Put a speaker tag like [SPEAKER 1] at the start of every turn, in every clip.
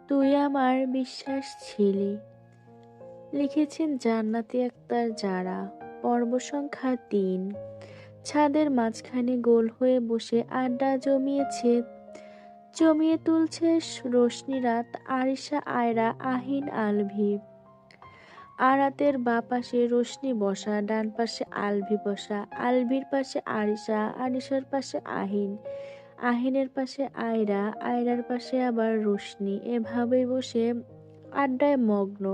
[SPEAKER 1] তুই আমার বিশ্বাস ছিলি। লিখেছেন জান্নাতি আক্তার যারা। পর্ব সংখ্যা ৩। ছাদের মাঝখানে গোল হয়ে বসে আড্ডা জমিয়ে তুলছে রোশনি রাত, আরিশা, আয়রা, আহিন, আলভি। আরাতের বাঁ পাশে রোশনি বসা, ডান পাশে আলভি বসা, আলভির পাশে আরিশা, আরিশার পাশে আহিন, আহিনের পাশে আয়রা, আয়রার পাশে আবার রোশনি। এভাবেই বসে আড্ডায় মগ্ন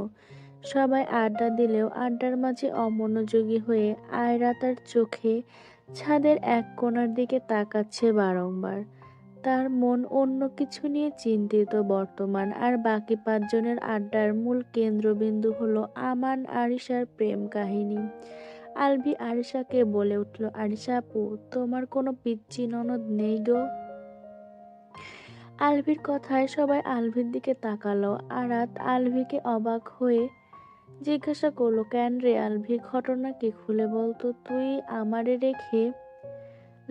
[SPEAKER 1] সবাই। আড্ডা দিলেও আড্ডার মাঝে অমনোযোগী হয়ে আয়রা তার চোখে ছাদের এক কোণার দিকে তাকাচ্ছে বারংবার। তার মন অন্য কিছু নিয়ে চিন্তিত বর্তমান। আর বাকি পাঁচজনের আড্ডার মূল কেন্দ্রবিন্দু হলো আমান আরিশার প্রেম কাহিনী। আলভি আরিশাকে বলে উঠল, আরিশা আপু, তোমার কোনো পিচ্চি ননদ নেই গো? আলভির কথায় সবাই আলভির দিকে তাকালো। আরাত আলভিকে অবাক হয়ে জিজ্ঞাসা করলো, কেন রে আলভি, ঘটনা কি, খুলে বলতো। তুই আমারে রেখে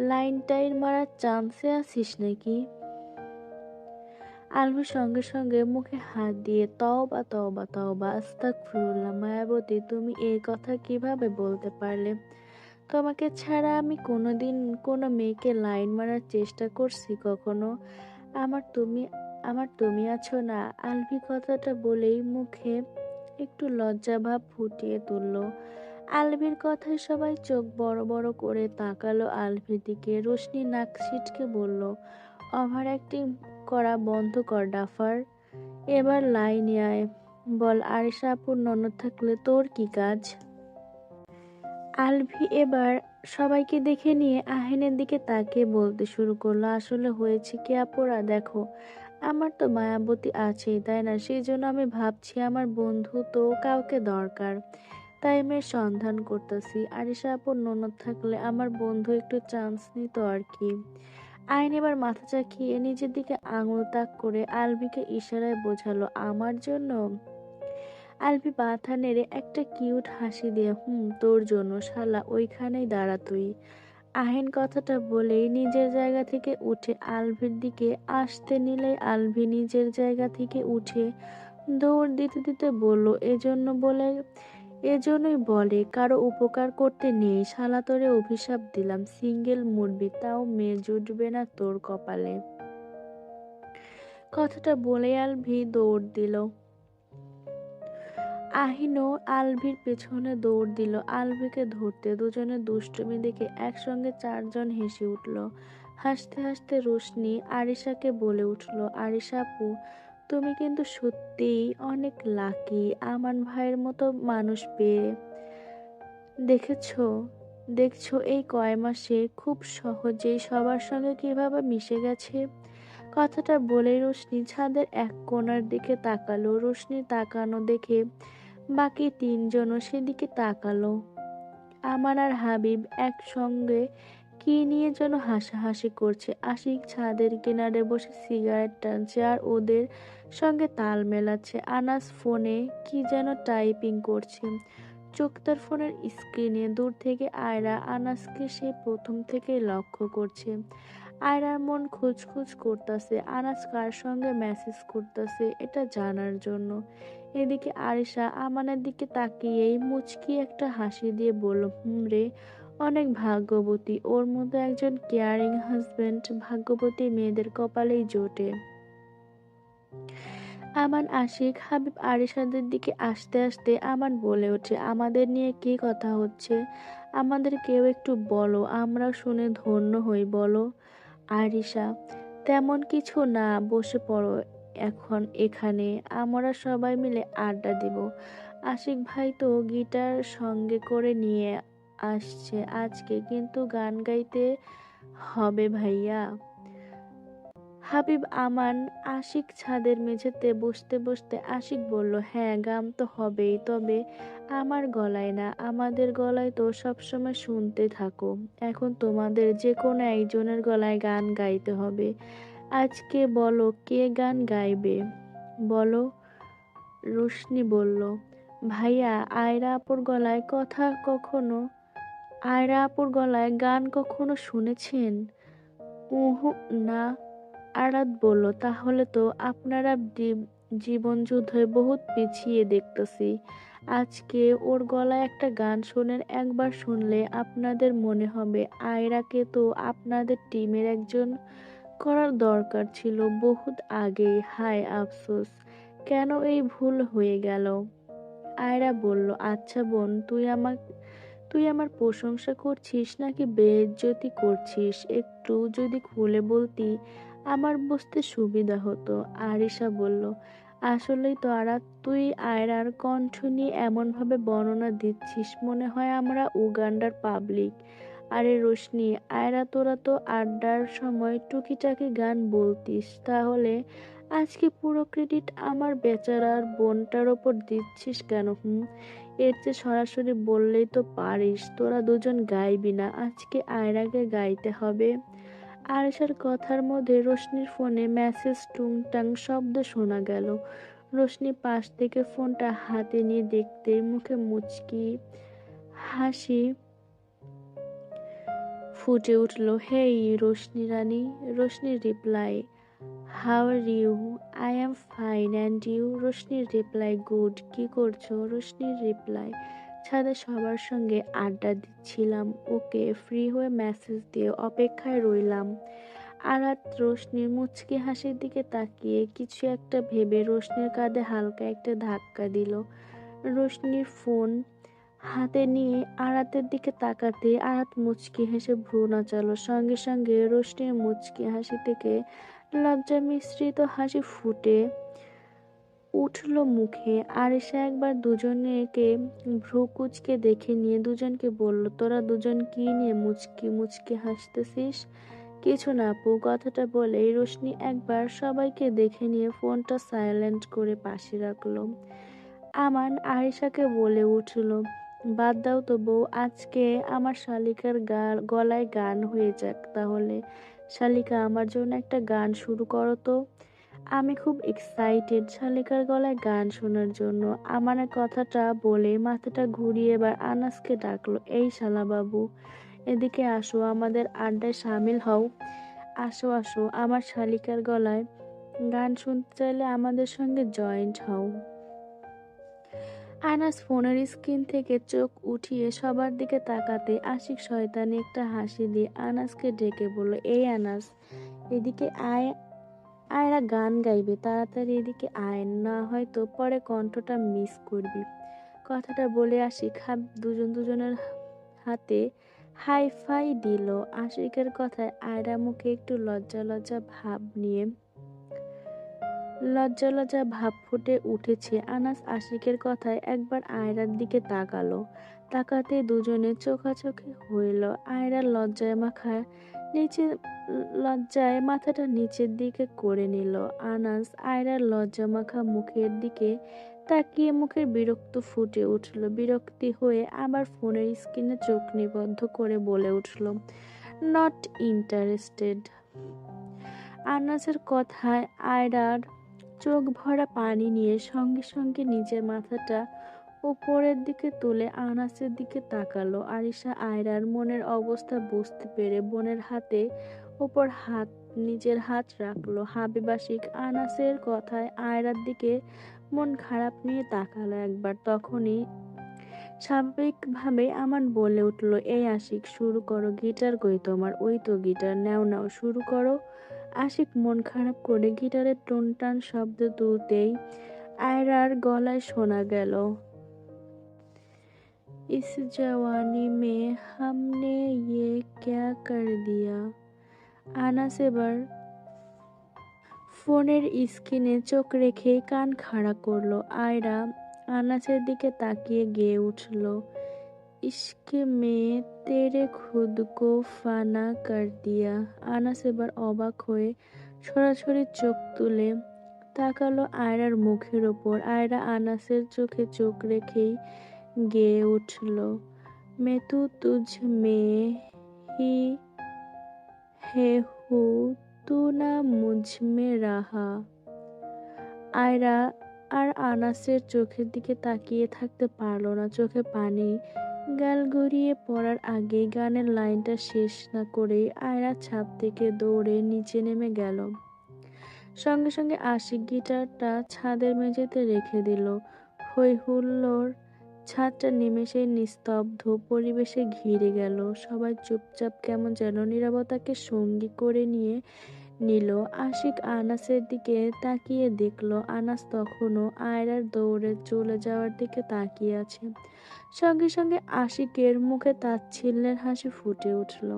[SPEAKER 1] লাইন টাইন মারার চান্সে আছিস নাকি? আলভি সঙ্গে সঙ্গে মুখে হাত দিয়ে তওবা তওবা তওবা আস্তাগফিরুল্লাহ, মায়াবতী তুমি এই কথা কিভাবে বলতে পারলে? তোমাকে ছাড়া আমি কোনোদিন কোনো মেয়েকে লাইন মারার চেষ্টা করছি কখনো? আমার তুমি আমার তুমি আছো না। আলভি কথাটা বলেই মুখে একটু লজ্জাভাব ফুটিয়ে তুলল। আলভির কথায় সবাই চোখ বড় বড় করে তাকালো আলভির দিকে। রোশনি নাক ছিটকে বলল, ওভার অ্যাক্টিং করা বন্ধ কর ডাফার, এবার লাইনে আয়। বল, আরিশা আপুর ননদ থাকলে তোর কি কাজ? আলভি এবার সবাইকে দেখে নিয়ে আহিনের দিকে তাকিয়ে বলতে শুরু করলো, আসলে হয়েছে কি আপুরা, দেখো আমার তো মায়াবতী আছেই, তাই না? সেই জন্য আমি ভাবছি আমার বন্ধু তো কাউকে দরকার, তাই মেয়ের সন্ধান করতেছি। আরিশা আপুর ননদ থাকলে আমার বন্ধু একটু চান্স নিত আর কি। আইন এবার মাথা চাকিয়ে নিজের দিকে আঙুল তাক করে আলভিকে ইশারায় বোঝালো, আমার জন্য। আলভি মাথা নেড়ে একটা কিউট হাসি দিয়ে, তোর জন্য শালা, ওইখানেই দাঁড়া তুই। আহিন কথাটা বলেই নিজের জায়গা থেকে উঠে আলভির দিকে আসতে নিলেই আলভি নিজের জায়গা থেকে উঠে দৌড় দিতে দিতে বলল, এজন্যই বলে কারো উপকার করতে নেই। শালা তোরে অভিশাপ দিলাম, সিঙ্গেল মরবি, তাও মেয়ে জুটবে না তোর কপালে। কথাটা বলে আলভি দৌড় দিল। আহিনও আলভির পেছনে দৌড় দিল আলভিকে ধরতে। দুজনে দুষ্টুমি দেখে একসঙ্গে চারজন হেসে উঠল। হাসতে হাসতে রোশনি আরিশাকে বলে উঠল, আরিশা আপু, তুমি কিন্তু সত্যিই অনেক লাকি আমান ভাইয়ের মতো মানুষ পেয়ে। দেখেছো দেখছো এই কয় মাসে খুব সহজেই সবার সঙ্গে কিভাবে মিশে গেছে। কথাটা বলে রোশনি ছাদের এক কোণার দিকে তাকালো। রোশনি তাকানো দেখে বাকি তিনজনও সেদিকে তাকালো। আমান আর হাবিব একসঙ্গে কি নিয়ে যেন হাসাহাসি করছে। আশিক ছাদের কিনারে বসে সিগারেট টানছে আর ওদের সঙ্গে তাল মেলাচ্ছে। আনাস ফোনে কি যেন টাইপিং করছে। চোখ তার ফোনের স্ক্রিনে। দূর থেকে আয়রা আনাসকে সে প্রথম থেকেই লক্ষ্য করছে। আয়রার মন খুঁজখুঁজ করতেছে আনাস কার সঙ্গে মেসেজ করতেছে এটা জানার জন্য। এদিকে আরিশা আমানের দিকে তাকিয়েই মুচকি একটা হাসি দিয়ে বলল, রে, অনেক ভাগ্যবতী, ওর মতো একজন কেয়ারিং হাজবেন্ড ভাগ্যবতী মেয়েদের কপালেই জোটে। আমান আশিক হাবিব আরিশাদের দিকে আসতে আসতে আমান বলে ওঠে, আমাদের নিয়ে কি কথা হচ্ছে? আমাদের কেউ একটু বলো, আমরা শুনে ধন্য হই। বলো আরিশা, তেমন কিছু না, বসে পড়ো এখন এখানে, আমরা সবাই মিলে আড্ডা দিব। আশিক ভাই তো গিটার সঙ্গে করে নিয়ে আসছে আজকে, কিন্তু গান গাইতে হবে ভাইয়া। হাবিব আমান আশিক ছাদের মেঝেতে বসতে বসতে আশিক বলল, হ্যাঁ গান তো হবেই, তবে আমার গলায় না, আমাদের গলায় তো সবসময় শুনতে থাকো। এখন তোমাদের যে কোনো একজনের গলায় গান গাইতে হবে। আজকে বলো কে গান গাইবে? বলো। রোশনি বলল, ভাইয়া, আয়রা আপুর গলায় গান কখনো শুনেছেন? উহু, না। আরাত বলল, তাহলে তো আপনারা জীবন যুদ্ধে বহুত পিছিয়ে দেখতেছি। আজকে ওর গলায় একটা গান শোনেন, একবার শুনলে আপনাদের মনে হবে আয়রাকে তো আপনাদের টিমের একজন করার দরকার ছিল বহুত আগেই। হায় আফসোস, কেন এই ভুল হয়ে গেল। আয়রা বলল, আচ্ছা বোন, তুই আমার প্রশংসা করছিস নাকি বেইজ্জতি করছিস? একটু যদি খুলে বলতি আমার বুঝতে সুবিধা হতো। আরিশা বলল, আসলেই তো আরাত, তুই আয়রার কণ্ঠ নিয়ে এমনভাবে বর্ণনা দিচ্ছিস মনে হয় আমরা উগান্ডার পাবলিক। আরে রোশনি, আয়রা, তোরা তো আড্ডার সময় টুকিটাকি গান বলতিস, তাহলে আজকে পুরো ক্রেডিট আমার বেচারার বোনটার ওপর দিচ্ছিস কেন? এর চেয়ে সরাসরি বললেই তো পারিস তোরা দুজন গাইবি না, আজকে আয়রাকে গাইতে হবে। আয়েশার কথার মধ্যে রোশনির ফোনে মেসেজ টুংটাং শব্দ শোনা গেল। রোশনি পাশ থেকে ফোনটা হাতে নিয়ে দেখতে মুখে মুচকি হাসি ফুটে উঠল। হেই রোশনি রানী। রোশনির reply, how are you? I am fine and you? রোশনির রিপ্লাই, গুড। কি করছো? রোশনির রিপ্লাই, ছাদে সবার সঙ্গে আড্ডা দিচ্ছিলাম। ওকে, ফ্রি হয়ে মেসেজ দিয়ে অপেক্ষায় রইলাম। আরাত রোশনির মুচকি হাসির দিকে তাকিয়ে কিছু একটা ভেবে রোশনির কাঁধে হালকা একটা ধাক্কা দিল। রোশনির ফোন হাতে নিয়ে আরাতের দিকে তাকাতে আরাত মুচকি হেসে ভ্রু নাচালো। সঙ্গে সঙ্গে রোশনির মুচকি হাসি থেকে লজ্জা মিশ্রিত হাসি ফুটে উঠল মুখে। আরিশা একবার দুজনকে ভ্রু কুঁচকে দেখে নিয়ে দুজনকে বলল, তোরা দুজন কি নিয়ে মুচকি মুচকি হাসতেছিস? কিছু না আপু। কথাটা বলেই রোশনি একবার সবাইকে দেখে নিয়ে ফোনটা সাইলেন্ট করে পাশে রাখলো। আমান আরিশাকে বলে উঠল, বাদ দাও তো বউ, আজকে আমার শালিকার গলায় গান হয়ে যাক তাহলে। শালিকা, আমার জন্য একটা গান শুরু করো তো। আমি খুব এক্সাইটেড শালিকার গলায় গান শোনার জন্য। আমানের কথাটা বলে মাথাটা ঘুরিয়ে এবার আনাসকে ডাকলো, এই শালা বাবু, এদিকে আসো, আমাদের আড্ডায় সামিল হও। আসো আসো, আমার শালিকার গলায় গান শুনতে চাইলে আমাদের সঙ্গে জয়েন্ট হও। আনাস ফোনের স্ক্রিন থেকে চোখ উঠিয়ে সবার দিকে তাকাতে আশিক শয়তানি একটা হাসি দিয়ে আনাসকে ডেকে বলল, এই আনাস, এদিকে আয়, আয়রা গান গাইবে, তাড়াতাড়ি এদিকে আয়, না হয়তো পরে কণ্ঠটা মিস করবি। কথাটা বলে আশিক দুজনের হাতে হাই ফাই দিল। আশিকের কথায় আয়রা মুখে একটু লজ্জা লজ্জা ভাব ফুটে উঠেছে। আনাস আশিকের কথায় একবার আয়রার দিকে তাকালো। তাকাতে দুজনে চোখাচোখি হইল। আয়রার লজ্জায় মাথাটা নিচের দিকে করে নিল। আনাস আয়রার লজ্জা মাখা মুখের দিকে তাকিয়ে মুখের বিরক্ত ফুটে উঠল। বিরক্তি হয়ে আবার ফোনের স্ক্রিনে চোখ নিবদ্ধ করে বলে উঠল, নট ইন্টারেস্টেড। আনাসের কথায় আয়রার চোখ ভরা পানি নিয়ে সঙ্গে সঙ্গে নিজের মাথাটা উপরের দিকে তুলে আনাসের দিকে তাকালো। আরিশা আয়রার মনের অবস্থা বুঝতে পেরে বোনের হাতে উপর নিজের হাত রাখলো। হাবিবাসিক আনাসের কথায় আয়রার দিকে মন খারাপ নিয়ে তাকালো একবার। তখনই স্বাভাবিকভাবে আমান বলে উঠল, এই আশিক, শুরু করো। গিটার কই তোমার? ওই তো গিটার, নাও নাও শুরু করো। আশিক মন খারাপ করে গিটারের টুনটান শব্দ তুলতেই আয়রার গলায় শোনা গেল, ইস জওয়ানি মে হামনে ইয়ে ক্যা কর দিয়া। আনাস এবার ফোনের স্ক্রিনে চোখ রেখেই কান খাড়া করলো। আয়রা আনাসের দিকে তাকিয়ে গেয়ে উঠল, ইশকে মে তেরে খুদ কো ফানা কর দিয়া। আনাস এবার অবাক হয়ে সরাসরি চোখ তুলে তাকালো আয়রার মুখের ওপর। আয়রা আনাসের চোখে চোখ রেখেই গেয়ে উঠল, মে তু তুঝ মে হি হে হু, তু না মুঝ মে রাহা। আয়রা আর আনাসের চোখের দিকে তাকিয়ে থাকতে পারলো না। চোখে পানি গাল গড়িয়ে পড়ার আগেই গানের লাইনটা শেষ না করেই আয়রা ছাদ থেকে দৌড়ে নিচে নেমে গেল। সঙ্গে সঙ্গে আশিক গিটারটা ছাদের মেঝেতে রেখে দিল। হই হুল্লোড়, ছাদটা নিমেষেই নিস্তব্ধ, পরিবেশে ঘিরে গেল। সবাই চুপচাপ কেমন যেন নীরবতাকে সঙ্গী করে নিয়ে নিল। আশিক আনাসের দিকে তাকিয়ে দেখল আনাস তখনও আয়রার দৌড়ে চলে যাওয়ার দিকে তাকিয়ে আছে। সঙ্গে সঙ্গে আশিকের মুখে তাচ্ছিল্যের হাসি ফুটে উঠল।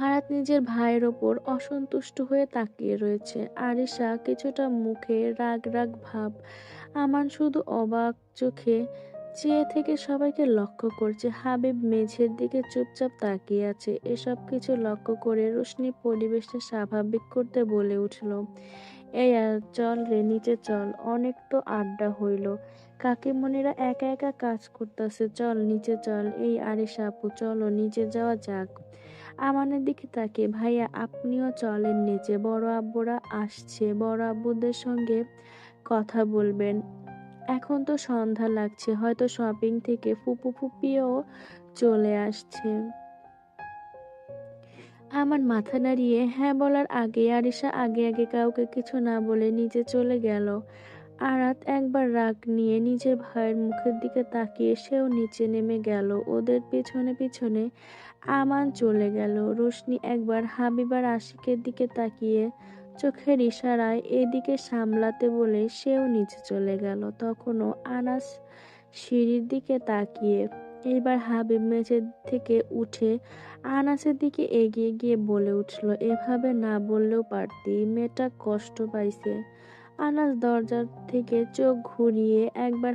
[SPEAKER 1] আরাত নিজের ভাইয়ের ওপর অসন্তুষ্ট হয়ে তাকিয়ে রয়েছে। আরিশা কিছুটা মুখে রাগ রাগ ভাব। আমান শুধু অবাক চোখে চেয়ে থেকে সবাইকে লক্ষ্য করছে। হাবিব মেঝের দিকে চুপচাপ তাকিয়ে আছে। এসব কিছু লক্ষ্য করে রোশনি পরিবেশটা স্বাভাবিক করতে বলে উঠল, এই চল রে, নিচে চল, অনেক তো আড্ডা হইল। কাকিমণিরা একা একা কাজ করতেছে, চল নিচে চল। এই আরিশা আপু, চলো নিচে যাওয়া যাক। আমানের দিকে তাকিয়ে, ভাইয়া আপনিও চলেন নিচে, বড় আব্বুরা আসছে, বড় আব্বুদের সঙ্গে কথা বলবেন। এখন তো সন্ধ্যা লাগছে, হয়তো শপিং থেকে ফুপু ফুপিও চলে আসছে। আমার মাথা নাড়িয়ে হ্যাঁ বলার আগে আরিশা আগে আগে কাউকে কিছু না বলে নিচে চলে গেল। আরাত একবার রাগ নিয়ে নিজের ভাইয়ের মুখের দিকে তাকিয়ে সেও নিচে নেমে গেল। ওদের পিছনে পিছনে আমান চলে গেল। রোশনি একবার হাবিবার আশিকের দিকে তাকিয়ে চোখের ইশারায় এদিকে সামলাতে বলে সেও নিচে চলে গেল। তখনও আনাস সিঁড়ির দিকে তাকিয়ে। এইবার হাবিব মেঝে থেকে উঠে আনাসের দিকে এগিয়ে গিয়ে বলে উঠল, এভাবে না বললেও পারতি, মেয়েটা কষ্ট পাইছে। আনাস দরজার থেকে চোখ ঘুরিয়ে একবার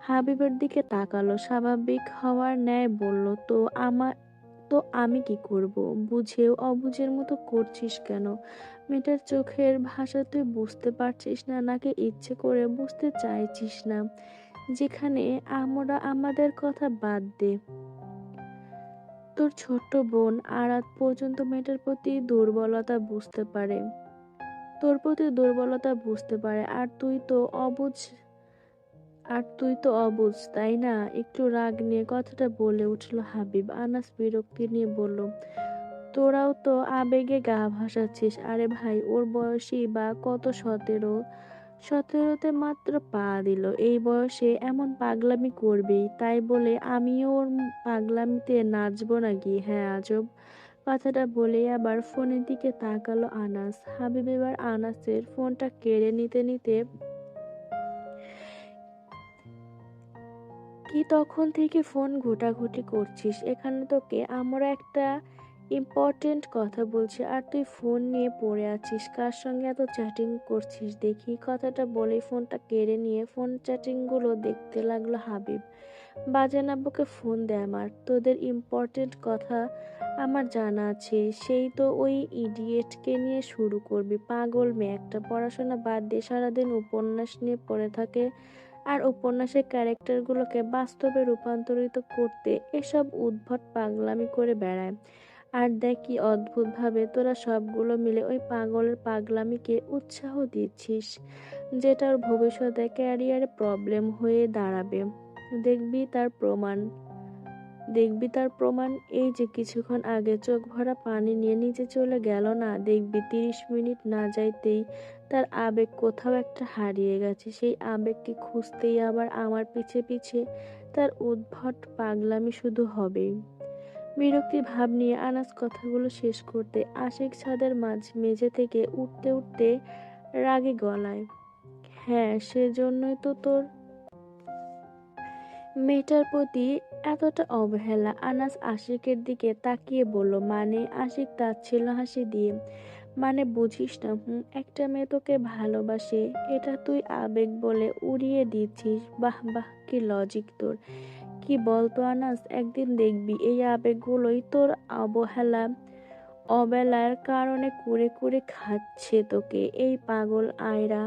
[SPEAKER 1] হাবিবের দিকে তাকালো। স্বাভাবিক হওয়ার ন্যায় বলল, তো আমি কি করব? বুঝেও অবুঝের মতো করছিস কেন? মেয়েটার চোখের ভাষা তুই বুঝতে পারছিস না, নাকি ইচ্ছে করে বুঝতে চাইছিস না? যেখানে আমরা আমাদের কথা বাদ দে, তোর ছোট্ট বোন আরাত পর্যন্ত মেয়েটার প্রতি দুর্বলতা বুঝতে পারে, তোর প্রতি দুর্বলতা বুঝতে পারে, আর তুই তো অবুঝ, তাই না? একটু রাগ নিয়ে কথাটা বলে উঠল হাবিব। আনাস বিরক্তি নিয়ে বলল, তোরাও তো আবেগে গা ভাসাচ্ছিস। আরে ভাই, ওর বয়সী বা কত, 17। 17তে মাত্র পা দিল। এই বয়সে এমন পাগলামি করবেই, তাই বলে আমিও ওর পাগলামিতে নাচবো নাকি? হ্যাঁ, আজব। কথাটা বলে আবার ফোনের দিকে তাকালো আনাস। হাবিব এবার আনাসের ফোনটা কেড়ে নিতে নিতে, কি তখন থেকে ফোন ঘোটাঘুটি করছিস? এখানে তোকে আমরা একটা ইম্পর্টেন্ট কথা বলছি, আর তুই ফোন নিয়ে পড়ে আছিস। কার সঙ্গে এত চ্যাটিং করছিস দেখি? কথাটা বলেই ফোনটা কেড়ে নিয়ে ফোন চ্যাটিংগুলো দেখতে লাগলো হাবিব। বাজেন আব্বুকে ফোন দে আমার, তোদের ইম্পর্টেন্ট কথা আমার জানা আছে। সেই তো ওই ইডিয়েটকে নিয়ে শুরু করবি। পাগল মেয়ে একটা, পড়াশোনা বাদ দিয়ে সারাদিন উপন্যাস নিয়ে পড়ে থাকে, আর উপন্যাসের ক্যারেক্টারগুলোকে বাস্তবে রূপান্তরিত করতে এসব উদ্ভট পাগলামি করে বেড়ায়। আর দেখ কি অদ্ভুত ভাবে তোরা সবগুলো মিলে ওই পাগলের পাগলামিকে উৎসাহ দিচ্ছিস, যেটার ভবিষ্যতে ক্যারিয়ারে প্রবলেম হয়ে দাঁড়াবে। দেখবি তার প্রমাণ দেখবি তার প্রমাণ। এই যে কিছুক্ষণ আগে চোখ ভরা পানি নিয়ে নিচে চলে গেল না, দেখবি 30 মিনিট না যাইতেই তার আবেগ কোথাও একটা হারিয়ে গেছে। সেই আবেগকে খুঁজতেই আবার আমার পিছে পিছে তার উদ্ভট পাগলামি শুধু হবেই। বিরক্তি ভাব নিয়ে আনাস কথাগুলো শেষ করতে আশিক ছাদের মেঝে থেকে উঠতে উঠতে রাগে গলায়, হ্যাঁ, সেজন্যই তো তোর মেয়েটার প্রতি এতটা অবহেলা। আনাস আশিকের দিকে তাকিয়ে বলল, মানে? আশিক তাচ্ছিল্য হাসি দিয়ে, মানে বুঝিস না? একটা মেয়ে তোকে ভালোবাসে, এটা তুই আবেগ বলে উড়িয়ে দিচ্ছিস। বাহ বাহ, কি লজিক তোর! কি বলতো আনাস, একদিন দেখবি এই আবেগগুলোই তোর অবেলার কারণে কুরে কুরে খাচ্ছে তোকে। এই পাগল আয়রা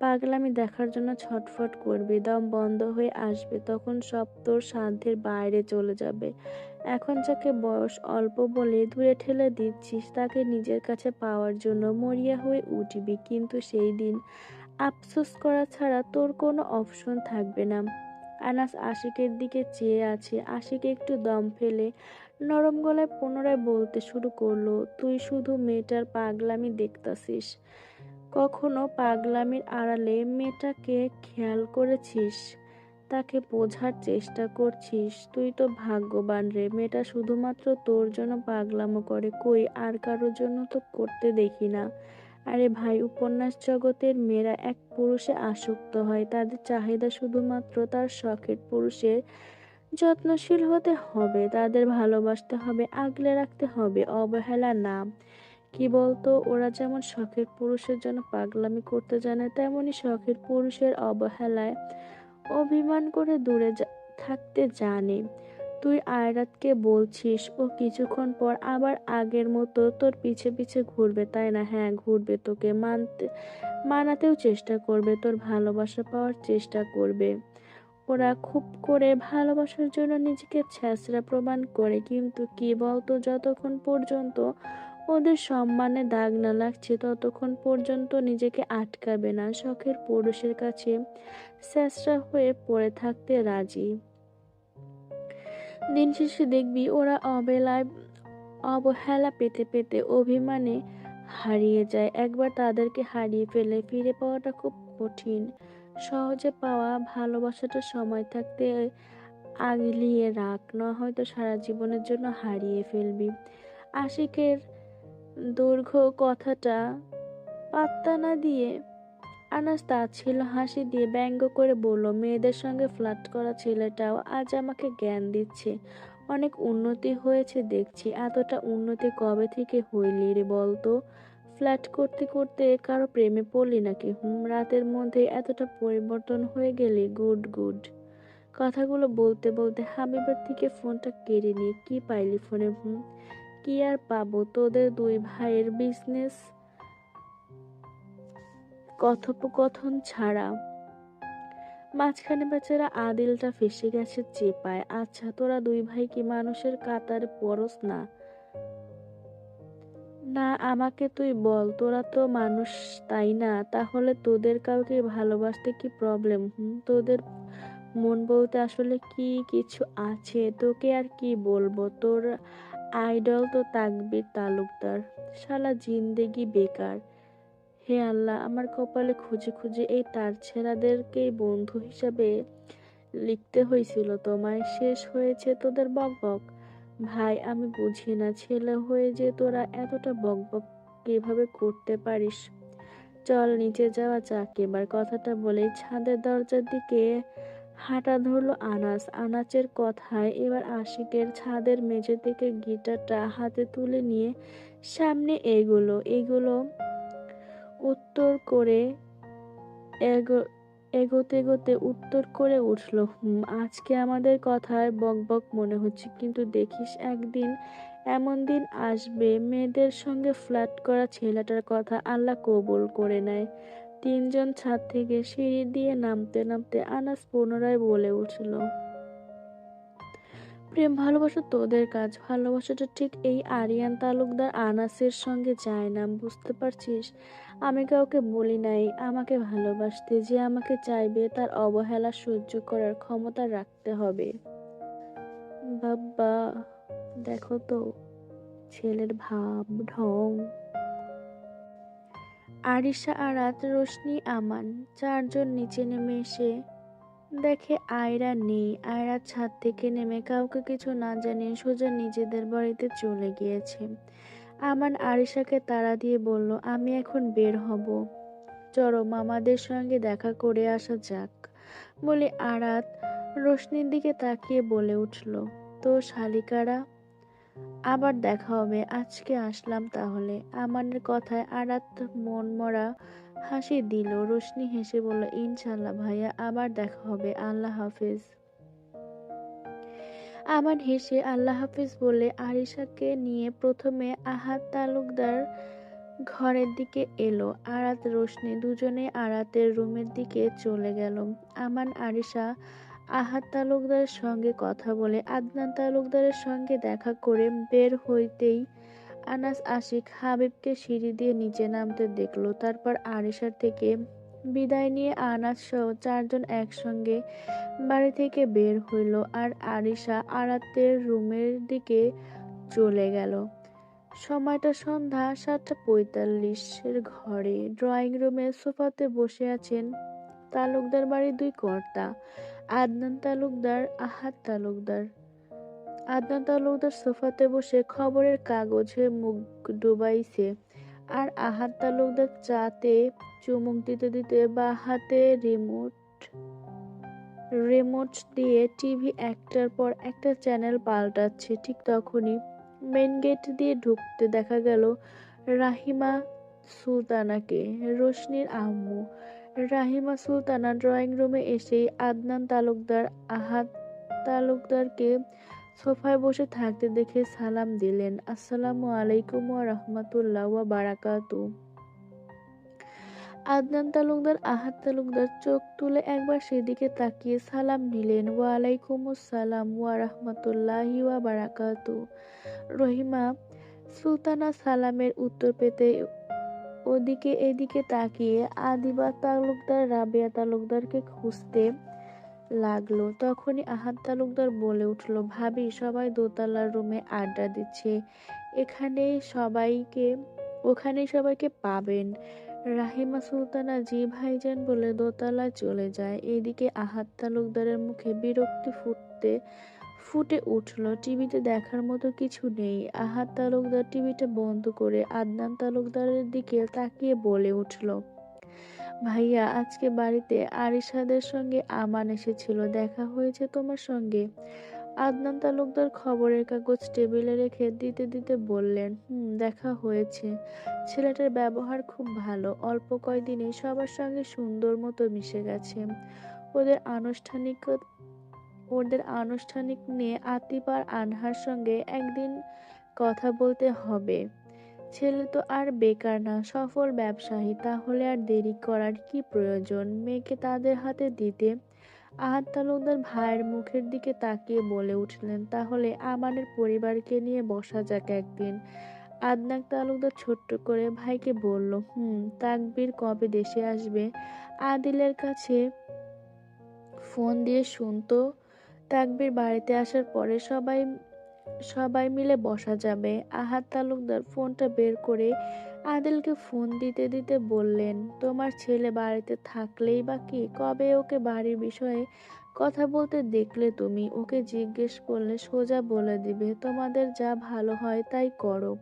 [SPEAKER 1] পাগলামি দেখার জন্য ছটফট করবি, দম বন্ধ হয়ে আসবে, তখন সব তোর সাধ্যের বাইরে চলে যাবে। এখন যাকে বয়স অল্প বলে দূরে ঠেলে দিচ্ছিস, তাকে নিজের কাছে পাওয়ার জন্য মরিয়া হয়ে উঠবি, কিন্তু সেই দিন আফসোস করা ছাড়া তোর কোনো অপশন থাকবে না। আনাস আশিকের দিকে চেয়ে আছে। আশিক একটু দম ফেলে নরম গলায় পুনরায় বলতে শুরু করলো, তুই শুধু মেয়েটার পাগলামি দেখতাছিস, কখনো পাগলামির আড়ালে মেয়েটাকে খেয়াল করেছিস? তাকে বোঝার চেষ্টা করছিস? তুই তো ভাগ্যবান রে, মেয়েটা শুধুমাত্র তোর জন্য পাগলামো করে, কই আর কারোর জন্য তো করতে দেখি না। আরে ভাই, উপন্যাস জগতের মেয়েরা এক পুরুষে আসক্ত হয়, তাদের চাহিদা শুধুমাত্র তার শখের পুরুষের। যত্নশীল হতে হবে, তাদের ভালোবাসতে হবে, আগলে রাখতে হবে, অবহেলা না। কি বলতো, ওরা যেমন শখের পুরুষের জন্য পাগলামি করতে জানে, তেমনি শখের পুরুষের অবহেলায় অভিমান করে দূরে থাকতে জানে। তুই আয়রাতকে বলছিস ও কিছুক্ষণ পর আবার আগের মতো তোর পিছে পিছে ঘুরবে, তাই না? হ্যাঁ, ঘুরবে, তোকে মানাতেও চেষ্টা করবে, তোর ভালোবাসা পাওয়ার চেষ্টা করবে। ওরা খুব করে ভালোবাসার জন্য নিজেকে ছেঁচড়া প্রমাণ করে, কিন্তু কি বলতো, যতক্ষণ পর্যন্ত ওদের সম্মানে দাগ না লাগছে ততক্ষণ পর্যন্ত নিজেকে আটকাবে না, শখের পুরুষের কাছে ছেঁচড়া হয়ে পড়ে থাকতে রাজি। দিন শেষে দেখবি ওরা অবহেলা পেতে পেতে অভিমানে হারিয়ে যায়। একবার তাদেরকে হারিয়ে ফেলে ফিরে পাওয়াটা খুব কঠিন। সহজে পাওয়া ভালোবাসাটা সময় থাকতে আগলিয়ে রাখ, না হয়তো সারা জীবনের জন্য হারিয়ে ফেলবি। আশিকের দৈর্ঘ্য কথাটা পাত্তা না দিয়ে আনাস তাচ্ছিল্য হাসি দিয়ে ব্যঙ্গ করে বলল, মেয়েদের সঙ্গে ফ্লার্ট করা ছেলেটাও আজ আমাকে জ্ঞান দিচ্ছে। অনেক উন্নতি হয়েছে দেখছি। এতটা উন্নতি কবে থেকে হইলি রে বলতো? ফ্ল্যাট করতে করতে কারো প্রেমে পড়লি নাকি? রাতের মধ্যে এতটা পরিবর্তন হয়ে গেলি। Good good. কথাগুলো বলতে বলতে হাবিবের থেকে ফোনটা কেড়ে নিয়ে, কি পাইলি ফোনে? কি আর পাবো, তোদের দুই ভাইয়ের বিজনেস কথোপকথন ছাড়া। মাঝখানে বেচারা আদিলটা ফেসে গেছে চেপায়। আচ্ছা, তোরা দুই ভাই কি মানুষের কাতারে পড়স না? না, আমাকে তুই বল, তোরা তো মানুষ তাই না? তাহলে তোদের কাউকে ভালোবাসতে কি প্রবলেম? তোদের মন বলতে আসলে কি কিছু আছে? তোকে আর কি বলবো, তোর আইডল তো তাকবীর তালুকদার। শালা জিন্দেগি বেকার। হে আল্লাহ, আমার কপালে খুঁজে খুঁজে এই তার ছেঁড়াদেরকেই বন্ধু হিসাবে লিখতে হয়েছিল তোমায়। শেষ হয়েছে তোদের বকবক। ভাই, আমি বুঝি না, ছেলে হয়ে যে তোরা এতটা বকবক কিভাবে করতে পারিস। চল নিচে যাওয়া যাক এবার। কথাটা বলেই ছাদের দরজার দিকে হাঁটা ধরলো আনাস। আনাচের কথায় এবার আশিকের ছাদের মেঝে থেকে গিটারটা হাতে তুলে নিয়ে সামনে এগুলো উত্তর করে এগোতে এগোতে উত্তর করে উঠল, আজকে আমাদের কথায় বকবক মনে হচ্ছে, কিন্তু দেখিস একদিন এমন দিন আসবে মেয়েদের সঙ্গে ফ্লার্ট করা ছেলেটার কথা আল্লাহ কবুল করে নেয়। তিনজন ছাদ থেকে সিঁড়ি দিয়ে নামতে নামতে আনাস পুনরায় বলে উঠল, প্রেম ভালোবাসা তোদের কাজ, ভালোবাসাটা ঠিক এই আরিয়ান তালুকদার আনাসের সঙ্গে যায় না, বুঝতে পারছিস? আমি কাউকে বলি নাই আমাকে ভালোবাসতে। যে আমাকে চাইবে তার অবহেলা সহ্য করার ক্ষমতা রাখতে হবে। বাবা, দেখো তো ছেলের ভাব ঢং। আরিশা, আরাত, রোশনি, আমান চারজন নিচে নেমে এসে দেখে আয়রা নেই। আয়রা ছাদ থেকে নেমে কাউকে কিছু না জানিয়ে সোজা নিজেদের বাড়িতে চলে গিয়েছে। আমান আরিশাকে তাড়া দিয়ে বলল, আমি এখন বের হব, চলো মামাদের সঙ্গে দেখা করে আসা যাক। বলে আরাত রোশনির দিকে তাকিয়ে বলে উঠল, তো শালিকারা, আবার দেখা হবে, আজকে আসলাম তাহলে। আমানের কথায় আরাত মনমরা হাসি দিল। রোশনি হেসে বলল, ইনশাল্লাহ ভাইয়া, আবার দেখা হবে, আল্লাহ হাফেজ। আমান হেসে আল্লাহ হাফেজ বলে আরিশাকে নিয়ে প্রথমে আহাত তালুকদার ঘরের দিকে এলো। আরাত রোশনি দুজনে আরাতের রুমের দিকে চলে গেল। আমান আরিশা আহাত তালুকদারের সঙ্গে কথা বলে আদনান তালুকদারের সঙ্গে দেখা করে বের হইতেই আনাস আশিক হাবিবকে সিঁড়ি দিয়ে নিচে নামতে দেখলো। তারপর আরিশার থেকে বিদায় নিয়ে আনাজ সহ চারজন একসঙ্গে বাড়ি থেকে বের হইল আর আরিশা আরাতের রুমের দিকে চলে গেল। সময়টা সন্ধ্যা 7:45 এর। ঘরে ড্রয়িং রুমে সোফাতে বসে আছেন তালুকদার বাড়ির দুই কর্তা, আদনান তালুকদার, আহাদ তালুকদার। আদনান তালুকদার সোফাতে বসে খবরের কাগজে মুখ ডুবাইছে আর আহাদ তালুকদার চাতে চুমুক দিতে দিতে বা হাতে রিমোট দিয়ে টিভি একটার পর একটা চ্যানেল পাল্টাচ্ছে। ঠিক তখনই মেন গেট দিয়ে ঢুকতে দেখা গেল রাহিমা সুলতানাকে, রোশনির আম্মু। রাহিমা সুলতানা ড্রয়িং রুমে এসেই আদনান তালুকদার, আহাদ তালুকদারকে সোফায় বসে থাকতে দেখে সালাম দিলেন। আসসালামু আলাইকুম ওয়া রাহমাতুল্লাহ ওয়া বারাকাতু। আদনান তালুকদার, আহাদ তালুকদার চোখ তুলে একবার সেদিকে তাকিয়ে সালাম নিলেন। ওয়ালাইকুমুসসালাম ওয়া রাহমাতুল্লাহি ওয়া বারাকাতু। রহিমা সুলতানা সালামের উত্তর পেতে ওদিকে এদিকে তাকিয়ে আদিবা তালুকদার, রাবেয়া তালুকদারকে খুঁজতে লাগলো। তখনই আহাদ তালুকদার বলে উঠল, ভাবি সবাই দোতলার রুমে আড্ডা দিচ্ছে, ওখানেই সবাইকে পাবেন। রাহিমা সুলতানা জি ভাইজান বলে দোতলায় চলে যায়। এদিকে আহাদ তালুকদারের মুখে বিরক্তি ফুটে উঠল। টিভিতে দেখার মতো কিছু নেই। আহাদ তালুকদার টিভিটা বন্ধ করে আদনান তালুকদারের দিকে তাকিয়ে বলে উঠল, ভাইয়া আজকে বাড়িতে আরিশাদের সঙ্গে আমান এসেছিল, দেখা হয়েছে তোমার সঙ্গে? আদনান তালুকদার খবরের কাগজ টেবিলে রেখে দিতে দিতে বললেন, দেখা হয়েছে। ছেলেটার ব্যবহার খুব ভালো, অল্প কয়দিনে সবার সঙ্গে সুন্দর মতো মিশে গেছে। ওদের আনুষ্ঠানিক নিয়ে আতিফ আর আনহার সঙ্গে একদিন কথা বলতে হবে। ছেলে তো আর বেকার না, সফল ব্যবসায়ী, তাহলে আর দেরি করার কি প্রয়োজন মেয়েকে তাদের হাতে দিতে? আহাদ তালুকদার ভাইয়ের মুখের দিকে তাকিয়ে বলে উঠলেন, তাহলে আমানের পরিবারকে নিয়ে বসা যাক একদিন। আদনান তালুকদার ছোট্ট করে ভাইকে বলল, তাকবীর কবে দেশে আসবে? আদিলের কাছে ফোন দিয়ে শুনতো। তাকবীর বাড়িতে আসার পরে সবাই মিলে বসা যাবে। আহাদ তালুকদার ফোনটা বের করে আদিলকে ফোন দিতে দিতে বললেন, তোমার ছেলে বাড়িতে থাকলেই বা কি, কবে ওকে বাড়ির বিষয়ে কথা বলতে দেখলে তুমি? ওকে জিজ্ঞেস করলে সোজা বলে দিবে, তোমাদের যা ভালো হয় তাই করো।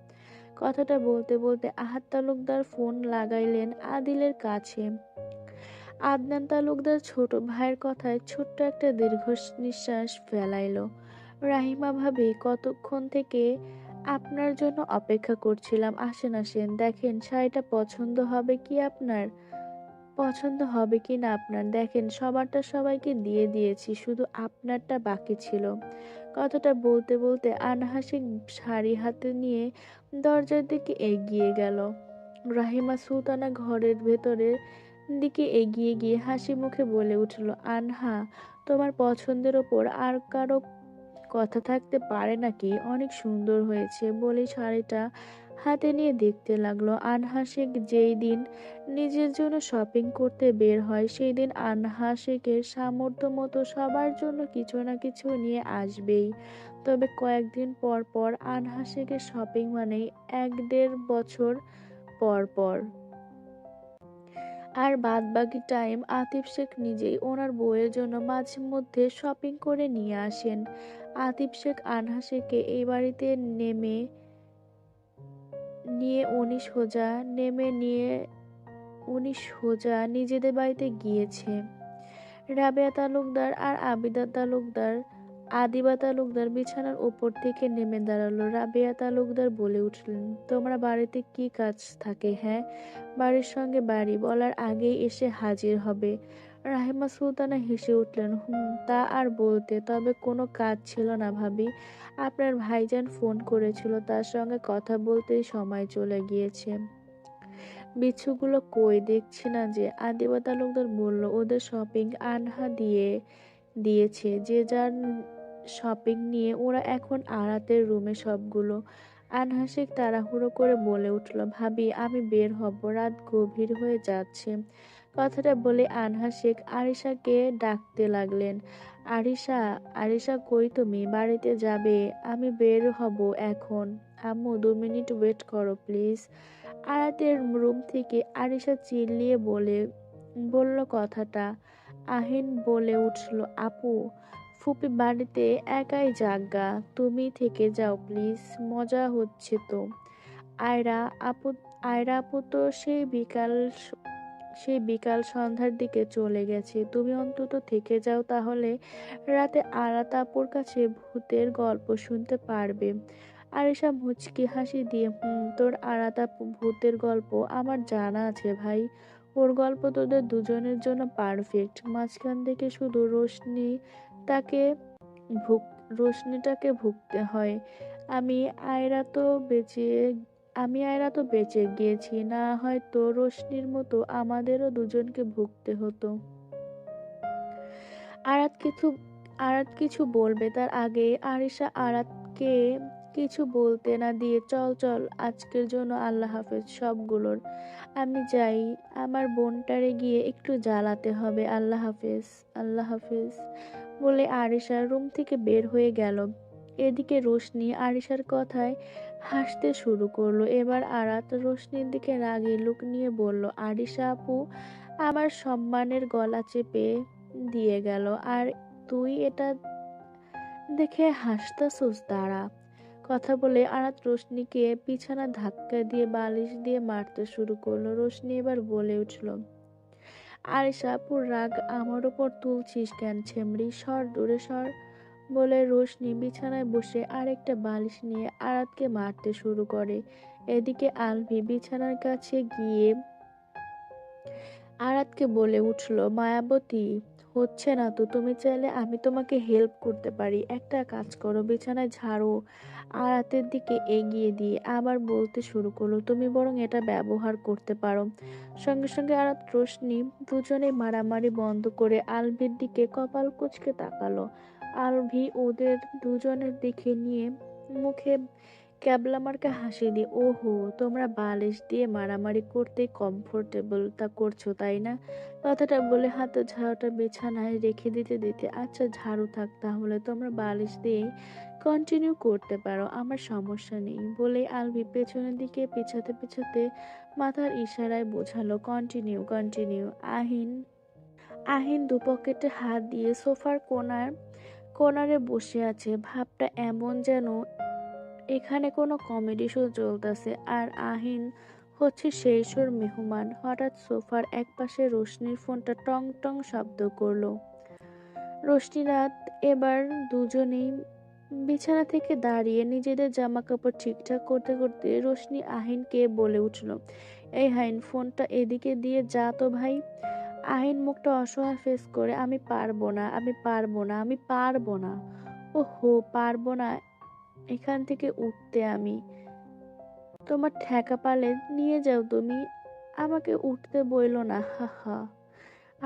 [SPEAKER 1] কথাটা বলতে বলতে আহাদ তালুকদার ফোন লাগাইলেন আদিলের কাছে। আদনান তালুকদার ছোট ভাইয়ের কথায় ছোট্ট একটা দীর্ঘ নিঃশ্বাস ফেলাইল। রাহিমা ভাবি, কতক্ষণ থেকে আপনার জন্য অপেক্ষা করছিলাম, আসেন আসেন, দেখেন শাড়িটা পছন্দ হবে কি না আপনার, দেখেন সবারটা সবাইকে দিয়ে দিয়েছি, শুধু আপনারটা বাকি ছিল। কথাটা বলতে বলতে আনহাসিক শাড়ি হাতে নিয়ে দরজার দিকে এগিয়ে গেল। রাহিমা সুলতানা ঘরের ভেতরের দিকে এগিয়ে গিয়ে হাসি মুখে বলে উঠল, আনহা, তোমার পছন্দের ওপর আর কারো কথা থাকতে পারে নাকি? অনেক সুন্দর হয়েছে। বলে শাড়িটা হাতে নিয়ে দেখতে লাগলো। আনহা শেখ যেই দিন নিজের জন্য শপিং করতে বের হয়, সেই দিন আনহা শেখের সামর্থ্য মতো সবার জন্য কিছু না কিছু নিয়ে আসবেই। তবে কয়েকদিন পর পর আনহা শেখের শপিং মানেই 1-1.5 বছর পর পর। আর বাদবাকি টাইম আতিফ শেখ নিজেই ওনার বউয়ের জন্য মাঝে মধ্যে শপিং করে নিয়ে আসেন। আতিফ শেখ আনহা শেখকে এই বাড়িতে উনি সোজা নিজেদের বাড়িতে গিয়েছে। রাবেয়া তালুকদার আর আদিবা তালুকদার বিছানার উপর থেকে নেমে দাঁড়ালো। রাবেয়া তালুকদার বলে উঠলেন, তোমরা বাড়িতে কি কাজ থাকে? হ্যাঁ, বাড়ির সঙ্গে বাড়ি বলার আগেই এসে হাজির হবে। রাহিমা সুলতানা হেসে উঠলেন, তা আর বলতে, তবে কোনো কাজ ছিল না ভাবি, আপনার ভাইজান ফোন করেছিল, তার সঙ্গে কথা বলতেই সময় চলে গিয়েছে। বিচ্ছুগুলো কই, দেখছি না যে। আদিবা তালুকদার বলল, ওদের শপিং আনহা দিয়েছে, যে যার শপিং নিয়ে ওরা এখন আরাতের রুমে সবগুলো। আনহাসিক তাড়াহুড়ো করে বলে উঠল, ভাবি আমি বের হব, রাত গভীর হয়ে যাচ্ছে। কথাটা বলে আনহাসিক আরিশাকে ডাকতে লাগলেন। আরিশা, আরিশা কই তুমি? বাড়িতে যাবে? আমি বের হব এখন। আম্মু 2 মিনিট ওয়েট করো প্লিজ। আয়াতের রুম থেকে আরিশা চিল্লিয়ে বলল কথাটা। আহিন বলে উঠল, আপু, ফুপি বাড়িতে একাই যাগগা, তুমি থেকে যাও প্লিজ, মজা হচ্ছে তো। আয়রা আপু আয়রা আপু তো সেই বিকাল সন্ধ্যার দিকে চলে গেছে, তুমি অন্তত থেকে যাও, তাহলে রাতে আরাত আপুর কাছে ভূতের গল্প শুনতে পারবে। আরিশা মুচকি হাসি দিয়ে, তোর আরাত আপু ভূতের গল্প আমার জানা আছে ভাই, ওর গল্প তোদের দুজনের জন্য পারফেক্ট। মাঝখান থেকে শুধু তাকে রোশনিটাকে ভুগতে হয়। আমি আয়রা তো বেঁচে আয়রা তো বেঁচে গিয়েছি, না হয়তো রোশনির মতো আমাদেরও দুজনকে ভুগতে হতো। আরাত কিছু আরাত কিছু বলবে তার আগে আরিশা আরাতকে কিছু বলতে না দিয়ে, চল চল, আজকের জন্য আল্লাহ হাফেজ সবগুলোর, আমি যাই, আমার বোনটারে গিয়ে একটু জ্বালাতে হবে, আল্লাহ হাফেজ, আল্লাহ হাফেজ বলে আরিশা রুম থেকে বের হয়ে গেল। এদিকে রোশনি আরিশার কথায় হাসতে শুরু করলো। এবার আরাত রোশনির দিকে রাগী লুক নিয়ে বলল, আরিশা আপু আমার সম্মানের গলা চেপে দিয়ে গেল, আর তুই এটা দেখে হাসতাছোস? দাঁড়া। কথা বলে আরাত রোশনিকে বিছানা ধাক্কা দিয়ে বালিশ দিয়ে মারতে শুরু করলো। রোশনি এবার বলে উঠল, আরিশা আপুর রাগ আমার ওপর তুলছিস কেন ছেমড়ি, সর দূরে সর। বলে রোশনি বিছানায় বসে আরেকটা বালিশ নিয়ে আরাতকে মারতে শুরু করে। এদিকে আলভি বিছানার কাছে গিয়ে আরাতকে বলে উঠল, মায়াবতী, হচ্ছে না তো, তুমি চাইলে আমি তোমাকে হেল্প করতে পারি, একটা কাজ করো, বিছানায় ঝাড়ু আরাতের দিকে এগিয়ে দিয়ে আবার বলতে শুরু করলো, তুমি বরং এটা ব্যবহার করতে পারো। সঙ্গে সঙ্গে আরাত রোশনি দুজনেই মারামারি বন্ধ করে আলভির দিকে কপাল কুঁচকে তাকালো। আলভি ওদের দুজনের দিকে নিয়ে মুখে ক্যাবলা মার্কা হাসি দিয়ে, ওহো, তোমরা বালিশ দিয়ে মারামারি করতে কমফোর্টেবল তা করছো তাই না? কথাটা বলে হাতে ঝাড়ুটা বিছানায় রেখে দিতে দিতে, আচ্ছা ঝাড়ু থাক, তাহলে তোমরা বালিশ দিয়েই কন্টিনিউ করতে পারো, আমার সমস্যা নেই। বলে আলভি পেছনের দিকে পিছাতে পিছাতে মাথার ইশারায় বোঝালো, কন্টিনিউ কন্টিনিউ। আহিন আহিন দু পকেটে হাত দিয়ে সোফার কোনারে বসে আছে, ভাবটা এমন যেন এখানে কোনো কমেডি শো চলতেছে, আর আহিন হচ্ছে সেই শোর মেহমান। হঠাৎ সোফার একপাশে রোশনির ফোনটা টং টং শব্দ করলো। রোশনি রাত এবার দুজনেই বিছানা থেকে দাঁড়িয়ে নিজেদের জামা কাপড় ঠিকঠাক করতে করতে রোশনি আহিনকে বলে উঠল, এই হাইন, ফোনটা এদিকে দিয়ে যা তো ভাই। আহিন মুখটা অসহায় ফেস করে, আমি পারবো না, আমি পারবো না, আমি পারবো না। ওহো, পারবো না এখান থেকে উঠতে? আমি তোমার ঠেকা পালে নিয়ে যাও, তুমি আমাকে উঠতে বইলো না, হা হা।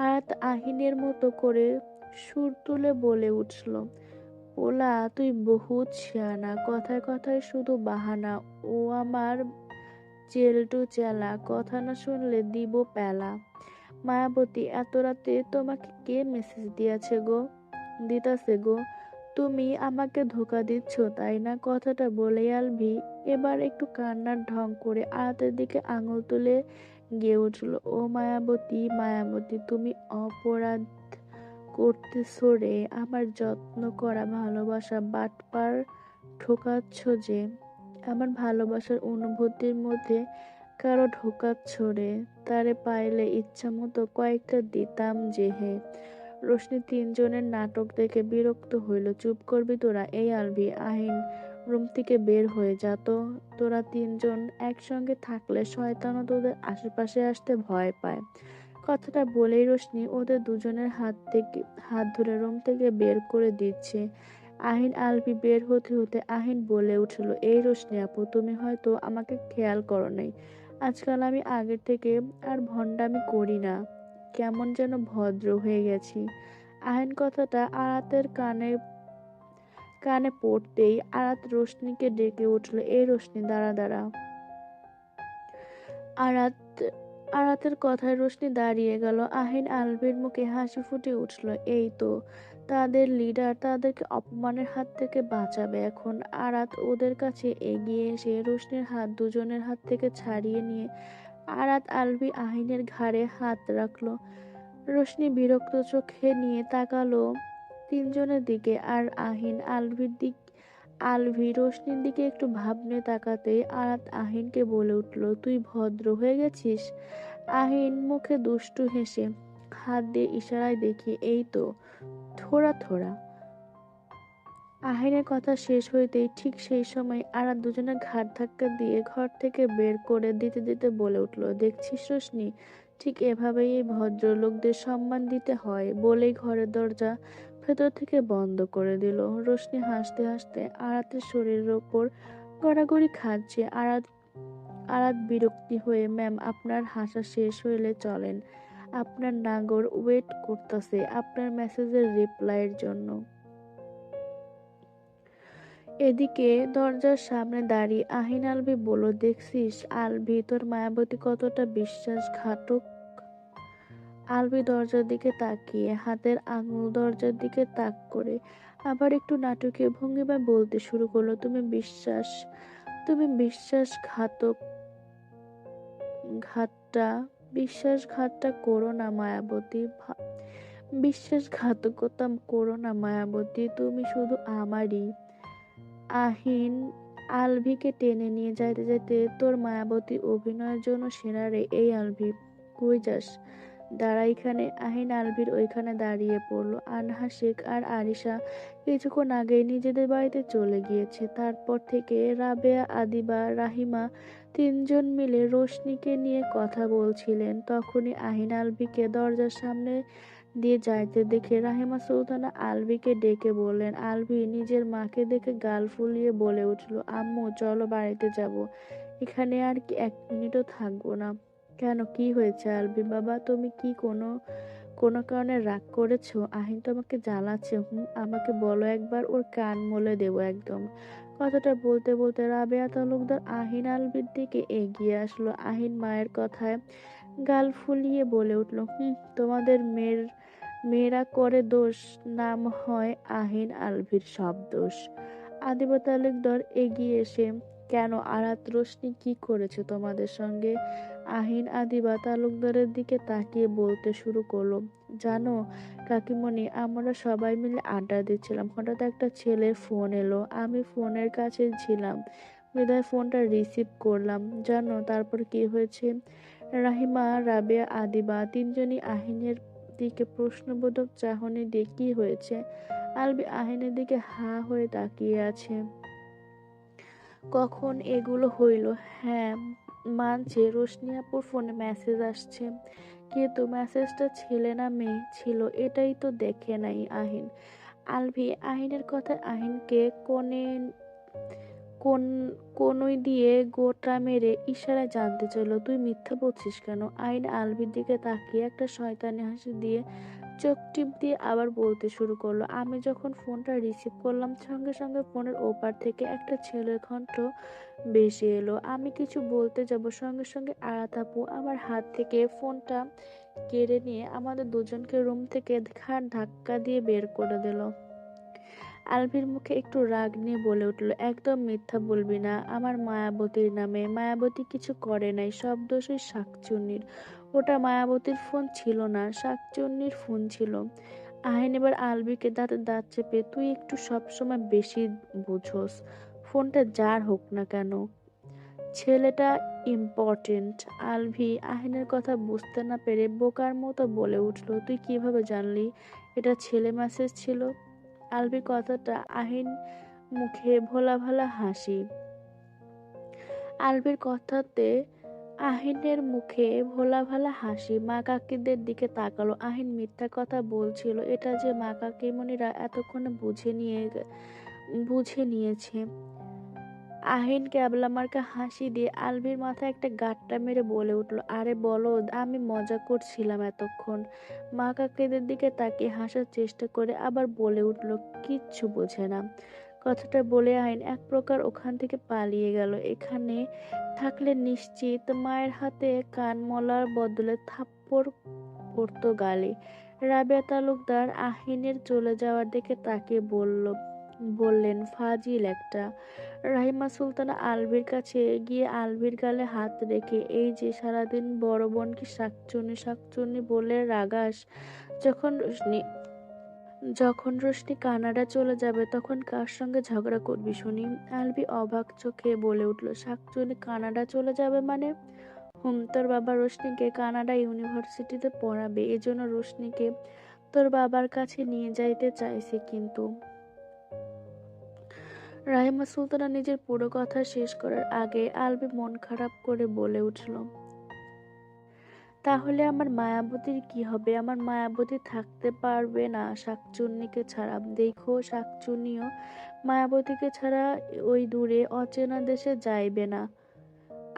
[SPEAKER 1] আরাত আহিনের মতো করে সুর তুলে বলে উঠল, ওলা তুই বহুত শিয়ানা, কথায় কথায় শুধু বাহানা, ও আমার চেলটু চেলা, কথা না শুনলে দিব প্যালা। মায়াবতী, এত রাতে তোমাকে কে মেসেজ দিতাছে গো? তুমি আমাকে ধোকা দিচ্ছ তাই না? কথাটা বলে আলভি এবার একটু কান্নার ঢং করে আয়াতের দিকে আঙুল তুলে গিয়ে উঠল, ও মায়াবতী, মায়াবতী, তুমি অপরাধ করতেছো রে, আমার যত্ন করা ভালোবাসা বাটপার ঠকাচ্ছ যে, আমার ভালোবাসার অনুভূতির মধ্যে কারো ঢোকাচ্ছ রে, তারে পাইলে ইচ্ছা মতো কয়েকটা দিতাম যে হে। রোশনি তিনজনের নাটক দেখে বিরক্ত হইল, চুপ করবি তোরা? এই আলভি, আহিন, রুম থেকে বের হয়ে যা তো। তোরা তিনজন একসঙ্গে থাকলে শয়তানও তোদের আশেপাশে আসতে ভয় পায়। কথাটা বলেই রোশনি ওদের দুজনের হাত ধরে রুম থেকে বের করে দিচ্ছে। আহিন আলভি বের হতে হতে আহিন বলে উঠল, এই রোশনি আপু, তুমি হয়তো আমাকে খেয়াল করো নাই, আজকাল আমি আগের থেকে আর ভণ্ডামি করি না, কেমন যেন ভদ্র হয়ে গেছি। আহিন কথাটা আরাতের কানে পড়তেই আরাত রোশনিকে ডেকে উঠল, এই রোশনি দাঁড়া দাঁড়া। আরাত আরাতের কথায় রোশনি দাঁড়িয়ে গেল। আহিন আলভির মুখে হাসি ফুটে উঠল। এই তো তাদের লিডার, তাদেরকে অপমানের হাত থেকে বাঁচাবে এখন। আরাত ওদের কাছে এগিয়ে এসে রোশনির হাত দুজনের হাত থেকে ছাড়িয়ে নিয়ে আরাত আলভি আহিনের ঘাড়ে হাত রাখলো। রোশনি বিরক্ত চোখে নিয়ে তাকালো তিনজনের দিকে, আর আলভি রোশনির দিকে একটু ভাব নিয়ে তাকাতেই আরাত আহিনকে বলে উঠল, তুই ভদ্র হয়ে গেছিস। আহিন মুখে দুষ্টু হেসে হাত দিয়ে ইশারায় দেখিয়ে, এই তো থোড়া থোড়া। আহিনের কথা শেষ হইতেই ঠিক সেই সময় আরাত দুজনের ঘাড় ধাক্কা দিয়ে ঘর থেকে বের করে দিতে দিতে বলে উঠল, দেখছিস রোশনি, ঠিক এভাবেই এই ভদ্রলোকদের সম্মান দিতে হয়। বলেই ঘরের দরজা ভেতর থেকে বন্ধ করে দিল। রোশনি হাসতে হাসতে আরাতের শরীরের ওপর গড়াগড়ি খাচ্ছে। আরাত বিরক্তি হয়ে, ম্যাম আপনার হাসা শেষ হইলে চলেন, আপনার নাগর ওয়েট করতেছে আপনার মেসেজের রিপ্লাইয়ের জন্য। এদিকে দরজার সামনে দাঁড়িয়ে আহিন আলভি বলল, দেখছিস আলভি তোর মায়াবতী কতটা বিশ্বাসঘাতক। আলভি দরজার দিকে তাকিয়ে হাতের আঙুল দরজার দিকে তাক করে আবার একটু নাটকীয় ভঙ্গিমায় বলতে শুরু করলো, তুমি বিশ্বাসঘাতক ঘাতটা বিশ্বাসঘাতটা করো না মায়াবতী, বিশ্বাসঘাতকতা করো না মায়াবতী, তুমি শুধু আমারই। আহিন আলভিকে টেনে নিয়ে যাইতে যাইতে, তোর মায়াবতী অভিনয়ের জন্য সেরা রে। এই আলভি কই যাস, দাঁড়া এখানে। আহিন আলভির ওইখানে দাঁড়িয়ে পড়লো। আনহা শেখ আর আরিশা কিছুক্ষণ আগেই নিজেদের বাড়িতে চলে গিয়েছে। তারপর থেকে রাবেয়া, আদিবা, রাহিমা তিনজন মিলে রোশনিকে নিয়ে কথা বলছিলেন। তখনই আহিন আলভিকে দরজার সামনে দিয়ে যাইতে দেখে রাহিমা সুলতানা আলভিকে ডেকে বললেন, আলভি নিজের মাকে দেখে গাল ফুলিয়ে বলে উঠল, আম্মু চলো বাড়িতে যাব, এখানে আর কি এক মিনিটও থাকবো না। কেন, কি হয়েছে আলভি বাবা, তুমি কি কোনো কারণে রাগ করেছো? আহিন তোমাকে জ্বালাচ্ছে? আমাকে বলো একবার, ওর কান মলে দেবো একদম। কথাটা বলতে বলতে রাবেয়া তালুকদার আহিন আলভির দিকে এগিয়ে আসলো। আহিন মায়ের কথায় গাল ফুলিয়ে বলে উঠল, তোমাদের মেয়েরা করে দোষ, নাম হয় আহিন আলভির সব দোষ। আদিবা তালুকদার এগিয়ে এসে, কেন আরাত রোশনি কি করেছে তোমাদের সঙ্গে? আহিন আদিবা তালুকদারের দিকে তাকিয়ে বলতে শুরু করলো, জানো কাকিমণি, আমরা সবাই মিলে আড্ডা দিচ্ছিলাম, হঠাৎ একটা ছেলের ফোন এলো। আমি ফোনের কাছে ছিলাম বিধায় ফোনটা রিসিভ করলাম। জানো তারপর কি হয়েছে? রাহিমা, রাবেয়া, আদিবা তিনজনই আহিনের দিকে প্রশ্নবোধক চাহনি দিয়ে, কি হয়েছে? আলবি আহিনের দিকে হা হয়ে তাকিয়ে আছে। কখন এগুলো হইল? হ্যাঁ মানছে, রোশনি আপুর ফোনে মেসেজ আসছে, কিন্তু মেসেজটা ছেলে না মেয়ে ছিল এটাই তো দেখে নাই আহিন। আলভি আহিনের কথায় আহিনকে কনুই দিয়ে গোটা মেরে ইশারায় জানতে চাইল, তুই মিথ্যা বলছিস কেন? আহিন আলভির দিকে তাকিয়ে একটা শয়তানি হাসি দিয়ে চোখ টিপ দিয়ে আবার বলতে শুরু করলো, আমি যখন ফোনটা রিসিভ করলাম সঙ্গে সঙ্গে ফোনের ওপার থেকে একটা ছেলের কণ্ঠ ভেসে এলো। আমি কিছু বলতে যাব সঙ্গে সঙ্গে আরাত আপু আমার হাত থেকে ফোনটা কেড়ে নিয়ে আমাদের দুজনকে রুম থেকে ঘাড় ধাক্কা দিয়ে বের করে দিল। আলভির মুখে একটু রাগ নিয়ে বলে উঠল, একদম মিথ্যা বলবি না আমার মায়াবতীর নামে। মায়াবতী কিছু করে নাই, সব দোষ ওই শাকচুন্নির। ওটা মায়াবতীর ফোন ছিল না, শাকচুন্নির ফোন ছিল। আহিন এবার আলভিকে দাঁতে দাঁত চেপে, তুই একটু সবসময় বেশি বুঝোস, ফোনটা যার হোক না কেন, ছেলেটা ইম্পর্টেন্ট। আলভি আহিনের কথা বুঝতে না পেরে বোকার মতো বলে উঠল, তুই কিভাবে জানলি এটা ছেলে মেসেজ ছিল? আলভির কথাটা আহিন মুখে ভোলা ভালা হাসি। আলভির কথাতে আহিনের মুখে ভোলা ভালা হাসি। মা কাকিদের দিকে তাকালো। আহিন মিথ্যা কথা বলছিল এটা যে মা কাকিমণিরা এতক্ষণে বুঝে নিয়েছে। আহিন ক্যাবলা মার্কা হাসি দিয়ে আলভির মাথায় একটা গাঁট্টা মেরে বলে উঠল, আরে বলদ, আমি মজা করছিলাম এতক্ষণ। মা কাকিদের দিকে তাকিয়ে হাসার চেষ্টা করে আবার বলে উঠল, কিচ্ছু বোঝে না। কথাটা বলে আইন এক প্রকার ওখান থেকে পালিয়ে গেল। এখানে থাকলে নিশ্চিত মায়ের হাতে কান মলার বদলে থাপ্পড় পড়তো গালে। রাবেয়া তালুকদার আহিনের চলে যাওয়ার দিকে তাকিয়ে বললেন, ফাজিল একটা। রাহিমা সুলতানা আলভির কাছে গিয়ে আলভির গালে হাত রেখে, এই যে সারাদিন বড় বোনকে শাকচুন্নি শাকচুন্নি বলে রাগাস, যখন রোশনি যখন রোশনি কানাডা চলে যাবে তখন কার সঙ্গে ঝগড়া করবি শুনি? আলভি অবাক চোখে বলে উঠল, শাকচুন্নি কানাডা চলে যাবে মানে? তোর বাবা রোশনিকে কানাডা ইউনিভার্সিটিতে পড়াবে, এজন্য রোশনিকে তোর বাবার কাছে নিয়ে যাইতে চাইছে। কিন্তু রাহিমা সুলতানা নিজের পুরো কথা শেষ করার আগে আলবি মন খারাপ করে বলে উঠল, তাহলে আমার মায়াবতীর কি হবে? আমার মায়াবতী থাকতে পারবে না শাকচুন্নিকে ছাড়া। দেখো, শাকচুন্নিও মায়াবতীকে ছাড়া ওই দূরে অচেনা দেশে যাইবে না।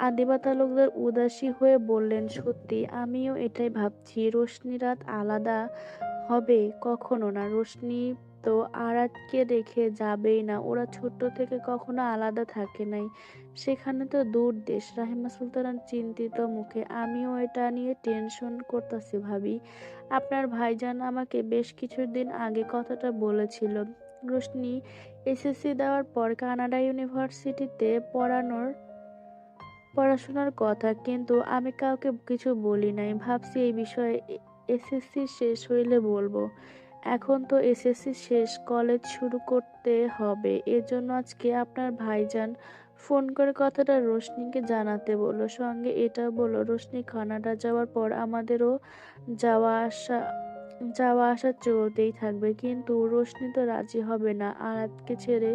[SPEAKER 1] আদিবা তালুকদার উদাসী হয়ে বললেন, সত্যি আমিও এটাই ভাবছি। রোশনি রাত আলাদা হবে? কখনো না। রোশনি তো আরাতকে রেখে যাবেই না। ওরা ছোট্ট থেকে কখনো আলাদা থাকে নাই। সেখানে তো দূর দেশ। রাহিমা সুলতানা চিন্তিত মুখে, আমিও এটা নিয়ে টেনশন করতেছি ভাবি। আপনার ভাইজান আমাকে বেশ কিছুদিন আগে কথাটা বলেছিল। রোশনি এসএসসি দেওয়ার পর কানাডা ইউনিভার্সিটিতে পড়াশোনার কথা, কিন্তু আমি কাউকে কিছু বলি নাই। ভাবছি এই বিষয়ে এসএসসি শেষ হইলে বলবো। এখন তো এসএসসি শেষ, কলেজ শুরু করতে হবে। এজন্য আজকে আপনার ভাইজান ফোন করে কথাটা রোশনিকে জানাতে বললো। সঙ্গে এটাও বললো, রোশনি কানাডা যাওয়ার পর আমাদেরও যাওয়া আসা যাওয়া আসা চলতেই থাকবে। কিন্তু রোশনি তো রাজি হবে না আরাতকে ছেড়ে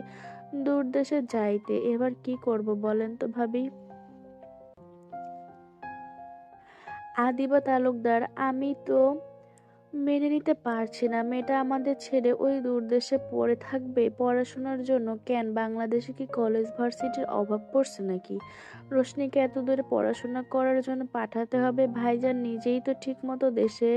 [SPEAKER 1] দূর দেশে যাইতে। এবার কি করব বলেন তো ভাবি? আদিবা তালুকদার, আমি তো মেনে নিতে পারছি না মেয়েটা আমাদের ছেড়ে ওই দূরদেশে পড়ে থাকবে পড়াশোনার জন্য। কেন, বাংলাদেশে কি কলেজ ভার্সিটির অভাব পড়ছে নাকি? রোশনিকে এত দূরে পড়াশোনা করার জন্য পাঠাতে হবে? ভাইজান নিজেই তো ঠিক মতো দেশে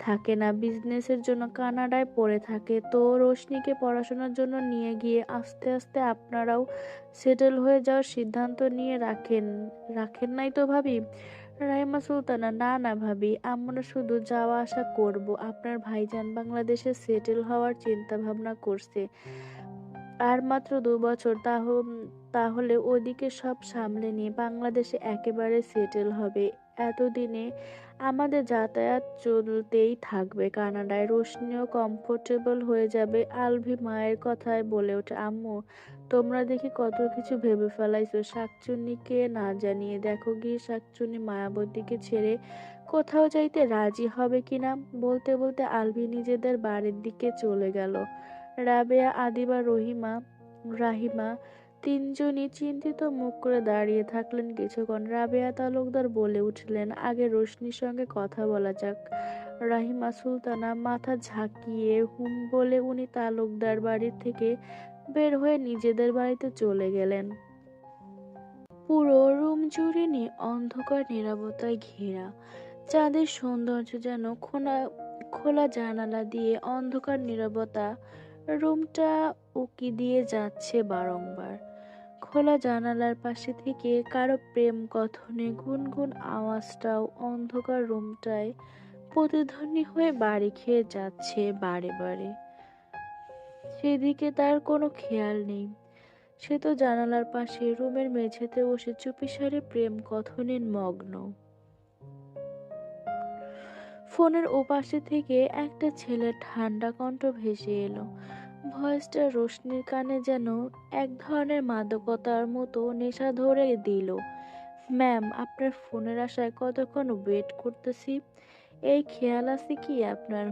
[SPEAKER 1] থাকে না, বিজনেসের জন্য কানাডায় পড়ে থাকে। তো রোশনিকে পড়াশোনার জন্য নিয়ে গিয়ে আস্তে আস্তে আপনারাও সেটেল হয়ে যাওয়ার সিদ্ধান্ত নিয়ে রাখেন নাই তো ভাবি? রাহিমা সুলতানা, না না ভাবি, আমরা শুধু যাওয়া আসা করব। আপনার ভাইজান বাংলাদেশে সেটেল হওয়ার চিন্তা ভাবনা করছে। আর মাত্র 2 বছর, তাহলে ওদিকে সব সামলে নিয়ে বাংলাদেশে একেবারে সেটেল হবে। এতদিনে আমাদের যাতায়াত চলতেই থাকবে কানাডায়। রোশনিও কমফোর্টেবল হয়ে যাবে। আলভি মায়ের কথায় বলে ওঠে, আম্মু তোমরা দেখি কত কিছু ভেবে ফেলাইছো শাকচুন্নিকে না জানিয়ে। দেখো গিয়ে শাকচুন্নি মায়াবতীকে ছেড়ে কোথাও যাইতে রাজি হবে কিনা। বলতে বলতে আলভি নিজেদের বাড়ির দিকে চলে গেল। রাবেয়া, আদিবা, রাহিমা তিনজনই চিন্তিত মুখ করে দাঁড়িয়ে থাকলেন কিছুক্ষণ। রাবেয়া তালুকদার বলে উঠলেন, আগে রোশনির সঙ্গে কথা বলা যাক। রাহিমা সুলতানা মাথা ঝাঁকিয়ে হুম বলে উনি তালুকদার বাড়ি থেকে বের হয়ে নিজেদের বাড়িতে চলে গেলেন। পুরো রুম জুড়ে অন্ধকার নীরবতায় ঘেরা। চাঁদের সৌন্দর্য যেন খোলা জানালা দিয়ে অন্ধকার নীরবতা রুমটা উকি দিয়ে যাচ্ছে বারংবার। খোলা জানালার পাশে থেকে কারো প্রেম কথনে গুনগুন আওয়াজটাও অন্ধকার রুমটায় প্রতিধ্বনি হয়ে বাড়ি খেয়ে যাচ্ছে বারে বারে। সেদিকে তার কোনো খেয়াল নেই। সে তো জানালার পাশে রুমের মেঝেতে বসে চুপিসারে প্রেম কথনে মগ্ন। ফোনের ওপাশে থেকে একটা ছেলের ঠান্ডা কণ্ঠ ভেসে এলো। ভয়েসটা রোশনির কানে যেন এক ধরনের মাদকতার মতো নেশা ধরে দিল। ম্যাম, আপনার ফোনের আশায় কতক্ষণ ওয়েট করতেছি। এই খেয়াল আছে কি আপনার?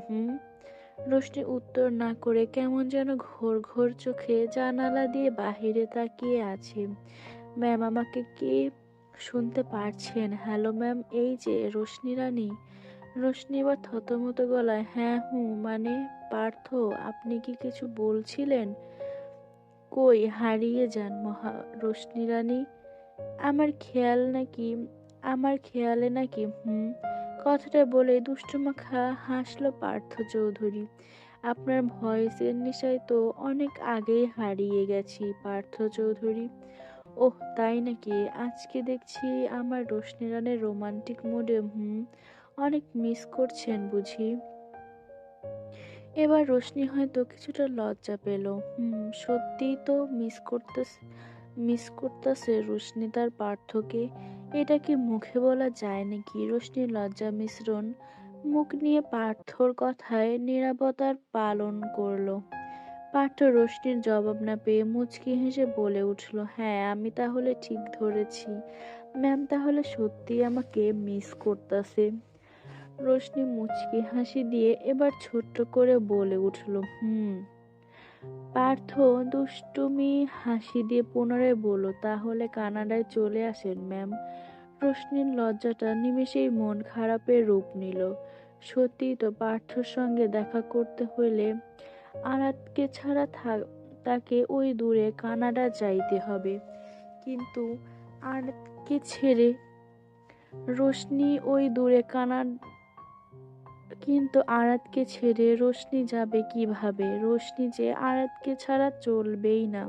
[SPEAKER 1] রোশনি উত্তর না করে কেমন যেন ঘোর ঘোর চোখে জানালা দিয়ে বাহিরে তাকিয়ে আছে। ম্যাম, আমাকে কি শুনতে পারছেন? হ্যালো ম্যাম, এই যে রোশনি রানী। রোশনি এবার থতমত গলায়, হ্যাঁ মানে পার্থ, আপনি কি কিছু বলছিলেন? কই হারিয়ে যান রোশনি রানী। আমার খেয়ালে নাকি? কথাটা বলে দুষ্টুমাখা হাসলো পার্থ চৌধুরী। আপনার ভয়েসের নেশায় তো অনেক আগেই হারিয়ে গেছি পার্থ চৌধুরী। ওহ তাই নাকি? আজকে দেখছি আমার রোশনি রানের রোমান্টিক মুডে অনেক মিস করছেন বুঝি। এবার রোশনি হয়তো কিছুটা লজ্জা পেল। সত্যিই তো মিস করতেছে রোশনি তার পার্থকে। এটা কি মুখে বলা যায় নাকি? রোশনির লজ্জা মিশ্রণ মুখ নিয়ে পার্থর কথায় নীরবতার পালন করলো। পার্থ রোশনির জবাব না পেয়ে মুচকি হেসে বলে উঠল, হ্যাঁ আমি তাহলে ঠিক ধরেছি। ম্যাম তাহলে সত্যি আমাকে মিস করতেছে। রোশনি মুচকি হাসি দিয়ে এবার ছোট্ট করে বলে উঠল, পার্থ দুষ্টুমি হাসি দিয়ে পুনরায় বলল, তাহলে কানাডায় চলে আসেন ম্যাম। রোশনির লজ্জাটা নিমেষেই মন খারাপের রূপ নিল। সত্যি তো পার্থর সঙ্গে দেখা করতে হইলে আরাতকে ছাড়া তাকে ওই দূরে কানাডা যাইতে হবে। কিন্তু আরাতকে ছেড়ে রোশনি ওই দূরে কিন্তু আরাতকে ছেড়ে রোশনি যাবে কিভাবে? রোশনি যে আরাতকে ছাড়া চলবেই না।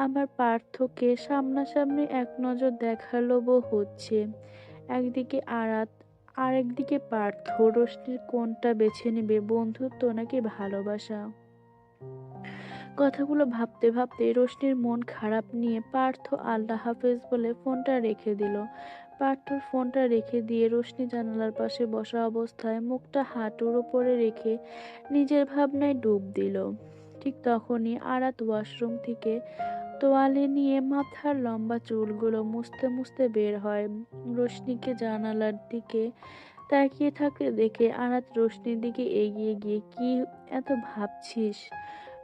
[SPEAKER 1] আমার পার্থকে সামনাসামনি এক নজর দেখার লোভও হচ্ছে। একদিকে আরাত আর একদিকে পার্থ। রোশনির কোনটা বেছে নেবে, বন্ধুত্ব নাকি ভালোবাসা? কথাগুলো ভাবতে ভাবতে রোশনির মন খারাপ নিয়ে পার্থ আল্লাহ হাফেজ বলে ফোনটা রেখে দিল। পার্থর ফোনটা রেখে দিয়ে রোশনি জানালার পাশে বসা অবস্থায় মুখটা হাঁটুর উপরে রেখে নিজের ভাবনায় ডুব দিল। ঠিক তখনই আরাত ওয়াশরুম থেকে তোয়ালে নিয়ে মাথার লম্বা চুলগুলো মুছতে মুছতে বের হয়। রোশনিকে জানালার দিকে তাকিয়ে থাকতে দেখে আরাত রোশনির দিকে এগিয়ে গিয়ে, কি এত ভাবছিস?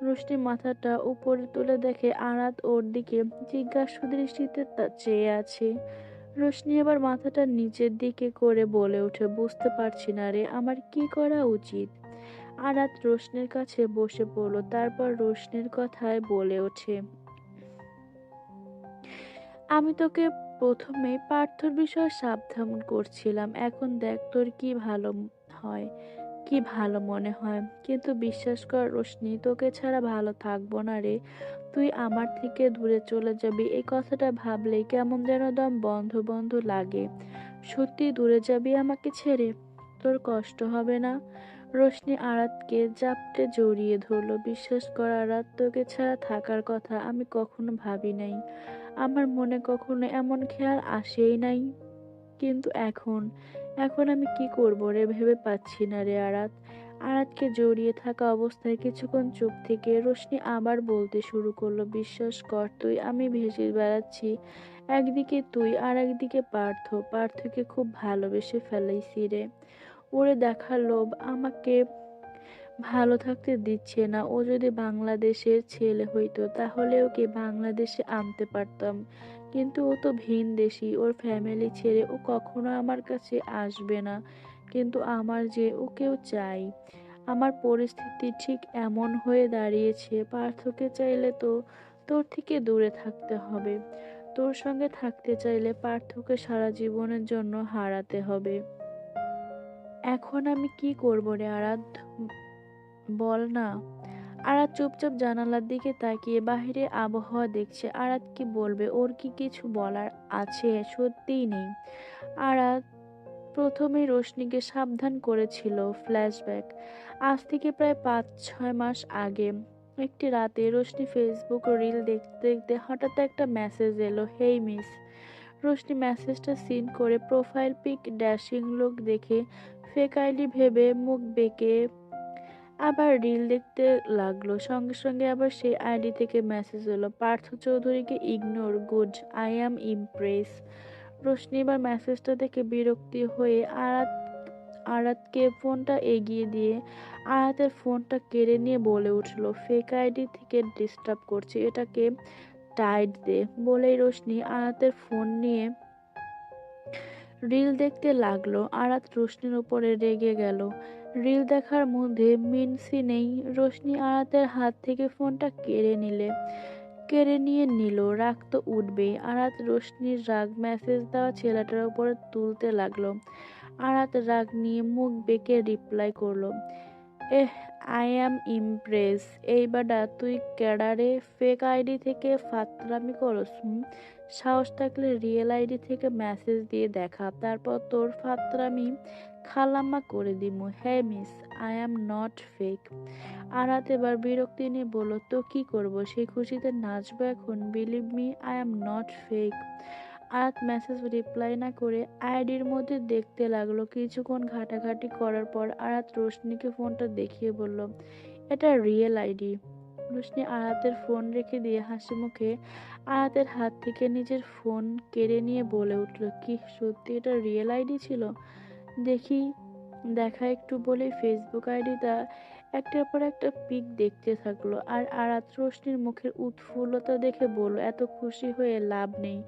[SPEAKER 1] রোশনি মাথাটা উপরে তুলে দেখে আরাত ওর দিকে জিজ্ঞাসু দৃষ্টিতে চেয়ে আছে। রোশনি এবার মাথাটা নিচের দিকে করে বলে ওঠে, বুঝতে পারছি না রে, আমার কি করা উচিত? আরাত রোশনির কাছে বসে পড়ল, তারপর রোশনির কথায় বলে ওঠে, আমি তোকে প্রথমে পার্থর বিষয়ে সাবধান করছিলাম, এখন দেখ তোর হয় কি ভালো মনে হয়। কিন্তু বিশ্বাস কর রোশনি, তোকে ছাড়া ভালো থাকবো না রে। তুই আমার থেকে দূরে চলে যাবি, এই কথাটা ভাবলেই কেমন যেন দম বন্ধ বন্ধ লাগে। সত্যি দূরে যাবি আমাকে ছেড়ে? তোর কষ্ট হবে না? রোশনি আরাতকে জাপটে জড়িয়ে ধরলো। বিশ্বাস কর আরাত, তোকে ছাড়া থাকার কথা আমি কখনো ভাবি নাই। আমার মনে কখনো এমন খেয়াল আসেই নাই। কিন্তু এখন এখন আমি কি করবো রে, ভেবে পাচ্ছি না রে আরাত। আরাতকে জড়িয়ে থাকা অবস্থায় কিছুক্ষণ চুপ থেকে রোশনি আবার বলতে শুরু করলো, বিশ্বাস কর তুই, আমি ভেসে বেড়াচ্ছি। একদিকে তুই আর একদিকে পার্থকে খুব ভালোবেসে ফেলাইছি রে। ওরে দেখার লোভ আমাকে ভালো থাকতে দিচ্ছে না। ও যদি বাংলাদেশের ছেলে হইতো তাহলে ওকে বাংলাদেশে আনতে পারতাম, কিন্তু ও তো ভিনদেশী, ওর ফ্যামিলি ছেড়ে ও কখনো আমার কাছে আসবে না। কিন্তু আমার যে ওকেও চাই। আমার পরিস্থিতি ঠিক এমন হয়ে দাঁড়িয়েছে, পার্থকে চাইলে তো তোর থেকে দূরে থাকতে হবে। তোর সঙ্গে থাকতে চাইলে পার্থকে সারা জীবনের জন্য হারাতে হবে। এখন আমি কি করবো রে আরাধ্য, বল না। আরাত চুপচাপ জানালার দিকে তাকিয়ে বাহিরে আবহাওয়া দেখছে। আরাত কি বলবে, ওর কি কিছু বলার আছে? সত্যিই নেই। আরাত প্রথমেই রোশনিকে সাবধান করেছিল। ফ্ল্যাশব্যাক, আজ থেকে প্রায় 5-6 মাস আগে একটি রাতে রোশনি ফেসবুক রিল দেখতে দেখতে হঠাৎ একটা মেসেজ এলো, হেই মিস। রোশনি মেসেজটা সিন করে প্রোফাইল পিক ড্যাশিং লুক দেখে ফেক আইডি ভেবে মুখ বেঁকে আবার রিল দেখতে লাগলো। সঙ্গে সঙ্গে আবার সেই আইডি থেকে মেসেজ এলো, পার্থ চৌধুরীকে ignore, good, I am Impress. Roshni এবার মেসেজটা দেখে বিরক্তি হয়ে আরাতকে ফোনটা এগিয়ে দিয়ে আরাতের ফোনটা কেড়ে নিয়ে বলে উঠলো, ফেক আইডি থেকে ডিস্টার্ব করছে, এটাকে টাইট দে। বলেই রোশনি আরাতের ফোন নিয়ে রিল দেখতে লাগলো। আরাত রোশনির উপরে রেগে গেল। রিল দেখার মধ্যে মিনসি নেই। রোশনি আরাতের হাত থেকে ফোনটা কেড়ে নিয়ে নিল। রাগ তো উঠবেই। আরাত রোশনির রাগ মেসেজ দেওয়া ছেলেটার উপরে তুলতে লাগলো। আরাত রাগ নিয়ে মুখ বেঁকে রিপ্লাই করলো, এহ, আই অ্যাম ইমপ্রেস। এই বাডা তুই ক্যাডারে ফেক আইডি থেকে ফাত্রামি করস? সাহস থাকলে রিয়েল আইডি থেকে মেসেজ দিয়ে দেখা, তারপর তোর ফাত্রামি খালাম্মা করে দিমু। হ্যাঁ miss, I am not fake. Arat এবার বিরক্তি নিয়ে বলল, তো কি করব? সেই খুশিতে নাচবো এখন? Believe me, I am not fake. Arat message reply না করে আইডির মধ্যে দেখতে লাগলো। কিছুক্ষণ ঘাটাঘাটি করার পর আরাত রোশনিকে ফোনটা দেখিয়ে বলল, এটা রিয়েল আইডি। রোশনি আরাতের ফোন রেখে দিয়ে হাসি মুখে আরাতের হাত থেকে নিজের ফোন কেড়ে নিয়ে বলে উঠল, কি সত্যি এটা রিয়েল আইডি ছিল? দেখি, দেখা একটু বলে ফেসবুক আইডিটা একটার পর একটা পিক দেখতে থাকলো। আর আরাত রোশনির মুখের উৎফুল্লতা দেখে বলল, এত খুশি হয়ে লাভ নেই,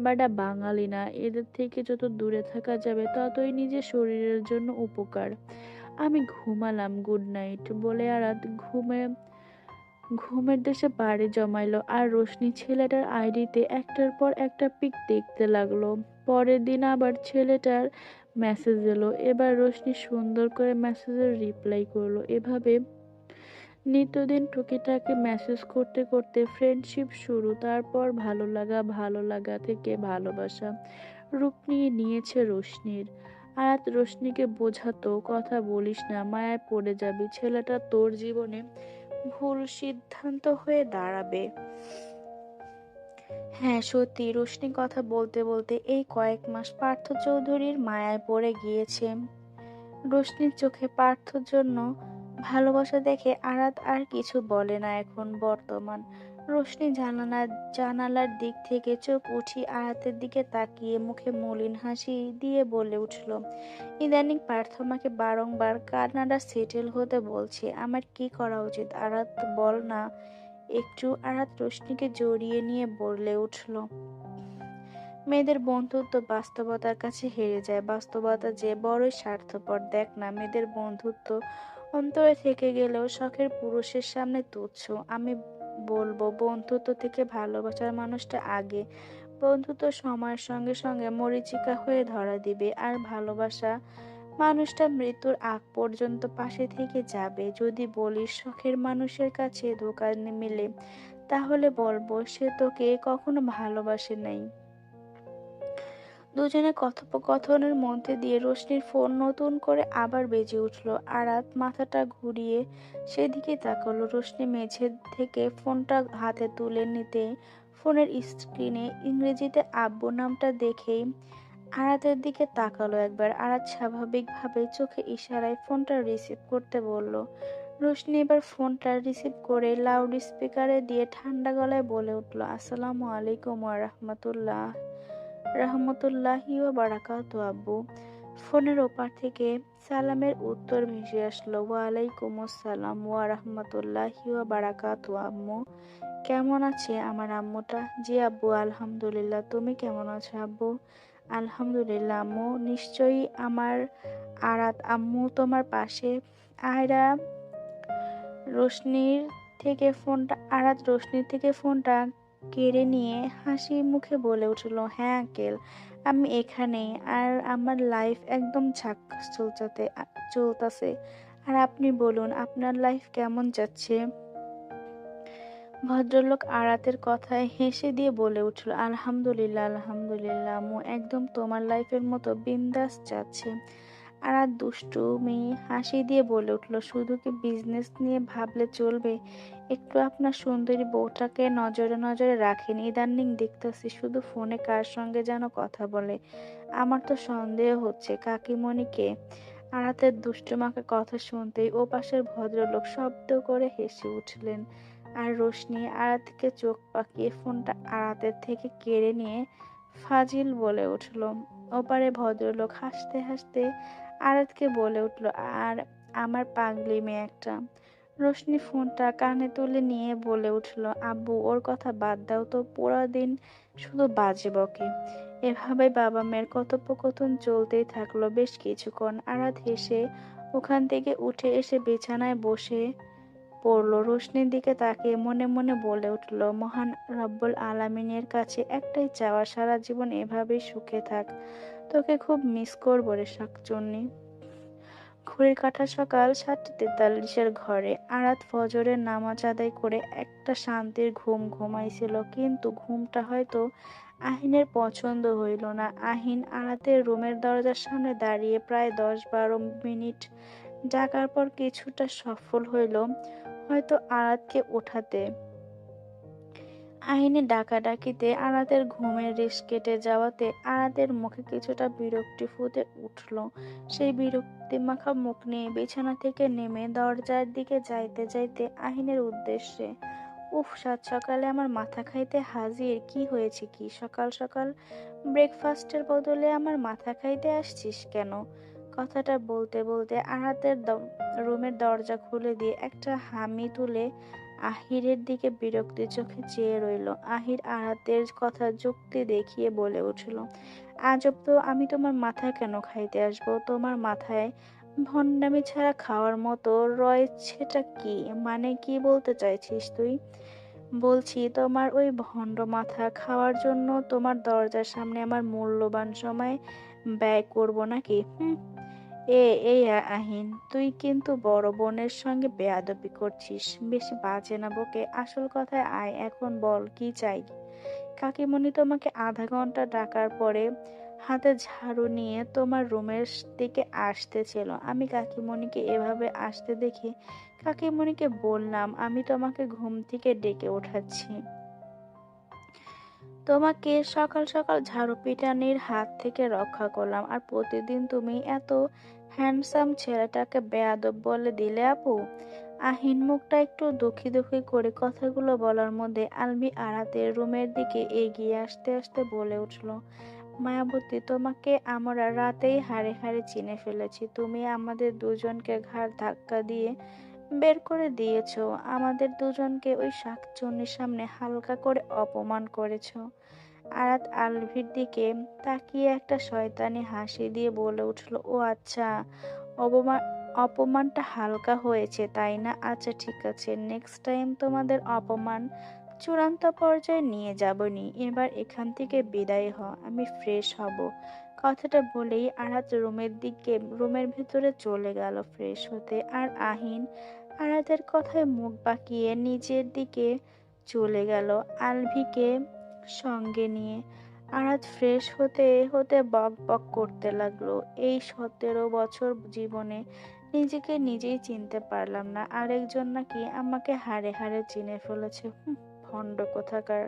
[SPEAKER 1] বাটা বাঙালি না, এদের থেকে যত দূরে থাকা যাবে ততই নিজের শরীরের জন্য উপকার। আমি ঘুমালাম, গুড নাইট বলে আরাত ঘুমের দেশে পাড়ি জমাইলো। আর রোশনি ছেলেটার আইডিতে একটার পর একটা পিক দেখতে লাগলো। পরের দিন আবার ছেলেটার মেসেজ এলো। এবার রোশনি সুন্দর করে মেসেজের রিপ্লাই করলো। এভাবে নিত্যদিন টুকিটাকি মেসেজ করতে করতে ফ্রেন্ডশিপ শুরু, তারপর ভালো লাগা থেকে ভালোবাসা রূপ নিয়ে নিয়েছে রোশনির। আয়াত রোশনিকে বোঝাতো, কথা বলিস না, মায়ায় পড়ে যাবি, ছেলেটা তোর জীবনে ভুল সিদ্ধান্ত হয়ে দাঁড়াবে। হ্যাঁ সত্যি, রোশনি কথা বলতে বলতে এই কয়েক মাস পার্থ চৌধুরীর মায়ায় পড়ে গিয়েছে। রোশনির চোখে পার্থর জন্য ভালোবাসা দেখে আরাত আর কিছু বলে না এখন বর্তমান। রোশনি জানালার দিক থেকে চোখ উঠিয়ে আরাতের দিকে তাকিয়ে মুখে মলিন হাসি দিয়ে বলে উঠল, ইদানিং পার্থ আমাকে বারংবার কানাডা সেটেল হতে বলছে, আমার কি করা উচিত আরাত, বল না একটু। আরাত রোশনিকে জড়িয়ে নিয়ে বলে উঠল, মেয়েদের বন্ধুত্ব বাস্তবতার কাছে হেরে যায়, বাস্তবতা যে বড়ই স্বার্থপর। দেখ না, মেয়েদের বন্ধুত্ব অন্তরে থেকে গেলেও শখের পুরুষের সামনে তুচ্ছ। আমি বলবো, বন্ধুত্ব থেকে ভালোবাসার মানুষটা আগে। বন্ধুত্ব সময়ের সঙ্গে সঙ্গে মরীচিকা হয়ে ধরা দিবে, আর ভালোবাসা মানুষটা মৃত্যুর আগ পর্যন্ত পাশে থেকে যাবে। যদি বলিস শখের মানুষের কাছে ধোঁকা মিলে, তাহলে বলবো সে তোকে কখনো ভালোবাসে নাই। দুজনে কথোপকথনের মধ্যে দিয়ে রোশনির ফোন নতুন করে আবার বেজে উঠল। আরাত মাথাটা ঘুরিয়ে সেদিকে তাকালো। রোশনি মেঝে থেকে ফোনটা হাতে তুলে নিতে ফোনের স্ক্রিনে ইংরেজিতে আব্বু নামটা দেখেই আরাতের দিকে তাকালো একবার। আরাত স্বাভাবিকভাবে চোখে ইশারায় ফোনটা রিসিভ করতে বলল। রোশনি এবার ফোনটা রিসিভ করে লাউড স্পিকারে দিয়ে ঠান্ডা গলায় বলে উঠল, আসসালামু আলাইকুম ওয়া রাহমাতুল্লাহি ওয়া বারাকাতু আব্বু। ফোনের ওপার থেকে সালামের উত্তর ভেসে আসলো, ওয়ালাইকুম আসসালাম ওয়া রাহমাতুল্লাহি ওয়া বারাকাতু আম্মু। কেমন আছে আমার আম্মুটা? জি আব্বু, আলহামদুলিল্লাহ। তুমি কেমন আছো আব্বু? আলহামদুলিল্লাহ আম্মু। নিশ্চয়ই আমার আরাত আম্মু তোমার পাশে। আয়রা রোশনির আরাত রোশনির থেকে ফোনটা কেড়ে নিয়ে হাসি মুখে বলে উঠল, হ্যাঁ আঙ্কেল, আমি এখানেই। আর আমার লাইফ একদম ঝাক্কাস চলতাছে। আর আপনি বলুন, আপনার লাইফ কেমন যাচ্ছে? ভদ্রলোক আরাতের কথায় হেসে দিয়ে বলে উঠল, আলহামদুলিল্লাহ আলহামদুলিল্লাহ আম্মু, একদম তোমার লাইফের মতো বিন্দাস যাচ্ছে। আরাত দুষ্টুমি হাসি দিয়ে বলে উঠল, শুধু কি বিজনেস নিয়ে ভাবলে চলবে? একটু আপনার সুন্দরী বউটাকে নজরে নজরে রাখেন, ইদানিং দেখতেছি শুধু ফোনে কার সঙ্গে যেন কথা বলে। আমার তো সন্দেহ হচ্ছে কাকিমণিকে। আরাতের দুষ্টুমাকে কথা শুনতেই ওপাশের ভদ্রলোক শব্দ করে হেসে উঠলেন। আর রোশনি আরাতকে চোখ পাকিয়ে ফোনটা আরাতের থেকে কেড়ে নিয়ে ফাজিল বলে উঠল। ওপারে ভদ্রলোক হাসতে হাসতে আরাতকে বলে উঠল, আর আমার পাগলি মেয়ে একটা। রোশনি ফোনটা কানে তুলে নিয়ে বলে উঠল, আব্বু ওর কথা বাদ দাও তো, পুরো দিন শুধু বাজে বকে। এভাবে বাবা মেয়ের কথোপকথন চলতেই থাকলো বেশ কিছুক্ষণ। আরাত হেসে ওখান থেকে উঠে এসে বিছানায় বসে পড়লো। রোশনির দিকে তাকিয়ে মনে মনে বলে উঠল, মহান রব্বুল আলামিনের কাছে একটাই চাওয়া, সারা জীবন এভাবেই সুখে থাক। তোকে খুব মিস করবো রে শাকচুন্নি। ঘড়ির কাঁটা সকাল 7:43 ঘরে। আরাত ফজরের নামাজ আদায় করে একটা শান্তির ঘুম ঘুমাইছিল, কিন্তু ঘুমটা হয়তো আহিনের পছন্দ হইল না। আহিন আরাতের রুমের দরজার সামনে দাঁড়িয়ে প্রায় 10-12 মিনিট ডাকার পর কিছুটা সফল হইল হয়তো আরাতকে ওঠাতে। আহিনের ডাকাডাকিতে আরাতের ঘুমের রেশ কেটে যাওয়াতে আরাতের মুখে কিছুটা বিরক্তি ফুটে উঠল। সেই বিরক্তিমাখা মুখ নিয়ে বিছানা থেকে নেমে দরজার দিকে যাইতে যাইতে আহিনের উদ্দেশ্যে, উফ, সাত সকালে আমার মাথা খাইতে হাজির। কি হয়েছে কি? সকাল সকাল ব্রেকফাস্টের বদলে আমার মাথা খাইতে আসছিস কেন? কথাটা বলতে বলতে আরাতের রুমের দরজা খুলে দিয়ে একটা হামি তুলে আহিরের দিকে বিরক্তি চোখে চেয়ে রইল। আহির আরাতের কথা যুক্তি দেখিয়ে বলে উঠল, আজব তো, আমি তোমার মাথায় কেন খাইতে আসবো? তোমার মাথায় ভণ্ডামি ছাড়া খাওয়ার মতো রয়েছেটা কি? মানে কি বলতে চাইছিস তুই? বলছি, তোমার ওই ভণ্ড মাথা খাওয়ার জন্য তোমার দরজার সামনে আমার মূল্যবান সময় ব্যয় করব নাকি? এই আহিন, তুই কিন্তু বড় বোনের সঙ্গে বেয়াদবি করছিস। বেশি বাজে না বকে আসল কথায় আয়, এখন বল কি চাই? কাকিমণি তোমাকে আধা ঘন্টা ডাকার পরে হাতে ঝাড়ু নিয়ে তোমার রুমের দিকে আসতেছিল। আমি কাকিমণিকে এভাবে আসতে দেখে কাকিমণিকে বললাম আমি তোমাকে ঘুম থেকে ডেকে ওঠাচ্ছি। তোমাকে সকাল সকাল ঝাড়ু পিটানির হাত থেকে রক্ষা করলাম, আর প্রতিদিন তুমি এত হ্যান্ডসাম ছেলেটাকে বেয়াদব বলে দিলে আপু। আহিন মুখটা একটু দুঃখী দুঃখী করে কথাগুলো বলার মধ্যে আলবি আরাতের রুমের দিকে এগিয়ে আসতে আসতে বলে উঠল, মায়াবতী, তোমাকে আমরা রাতেই হাড়ে হাড়ে চিনে ফেলেছি। তুমি আমাদের দুজনকে ঘাড় ধাক্কা দিয়ে বের করে দিয়েছো। আমাদের দুজনকে ওই শাকচুন্নির সামনে হালকা করে অপমান করেছো। আরাত আলভির দিকে তাকিয়ে একটা শয়তানি হাসি দিয়ে বলে উঠল, ও আচ্ছা, অপমান অপমানটা হালকা হয়েছে তাই না? আচ্ছা ঠিক আছে, নেক্সট টাইম তোমাদের অপমান চূড়ান্ত পর্যায়ে নিয়ে যাবনি। এবার এখান থেকে বিদায় হ, আমি ফ্রেশ হব। কথাটা বলেই আরাত রুমের ভেতরে চলে গেল ফ্রেশ হতে, আর আহিন আরাতের কথায় মুখ বাঁকিয়ে নিজের দিকে চলে গেল আলভিকে সঙ্গে নিয়ে। আরাত ফ্রেশ হতে হতে বক বক করতে লাগলো, এই 17 বছর জীবনে নিজেকে নিজেই চিনতে পারলাম না, আরেকজন নাকি আমাকে হাড়ে হাড়ে চিনে ফেলেছে। ভণ্ড কোথাকার।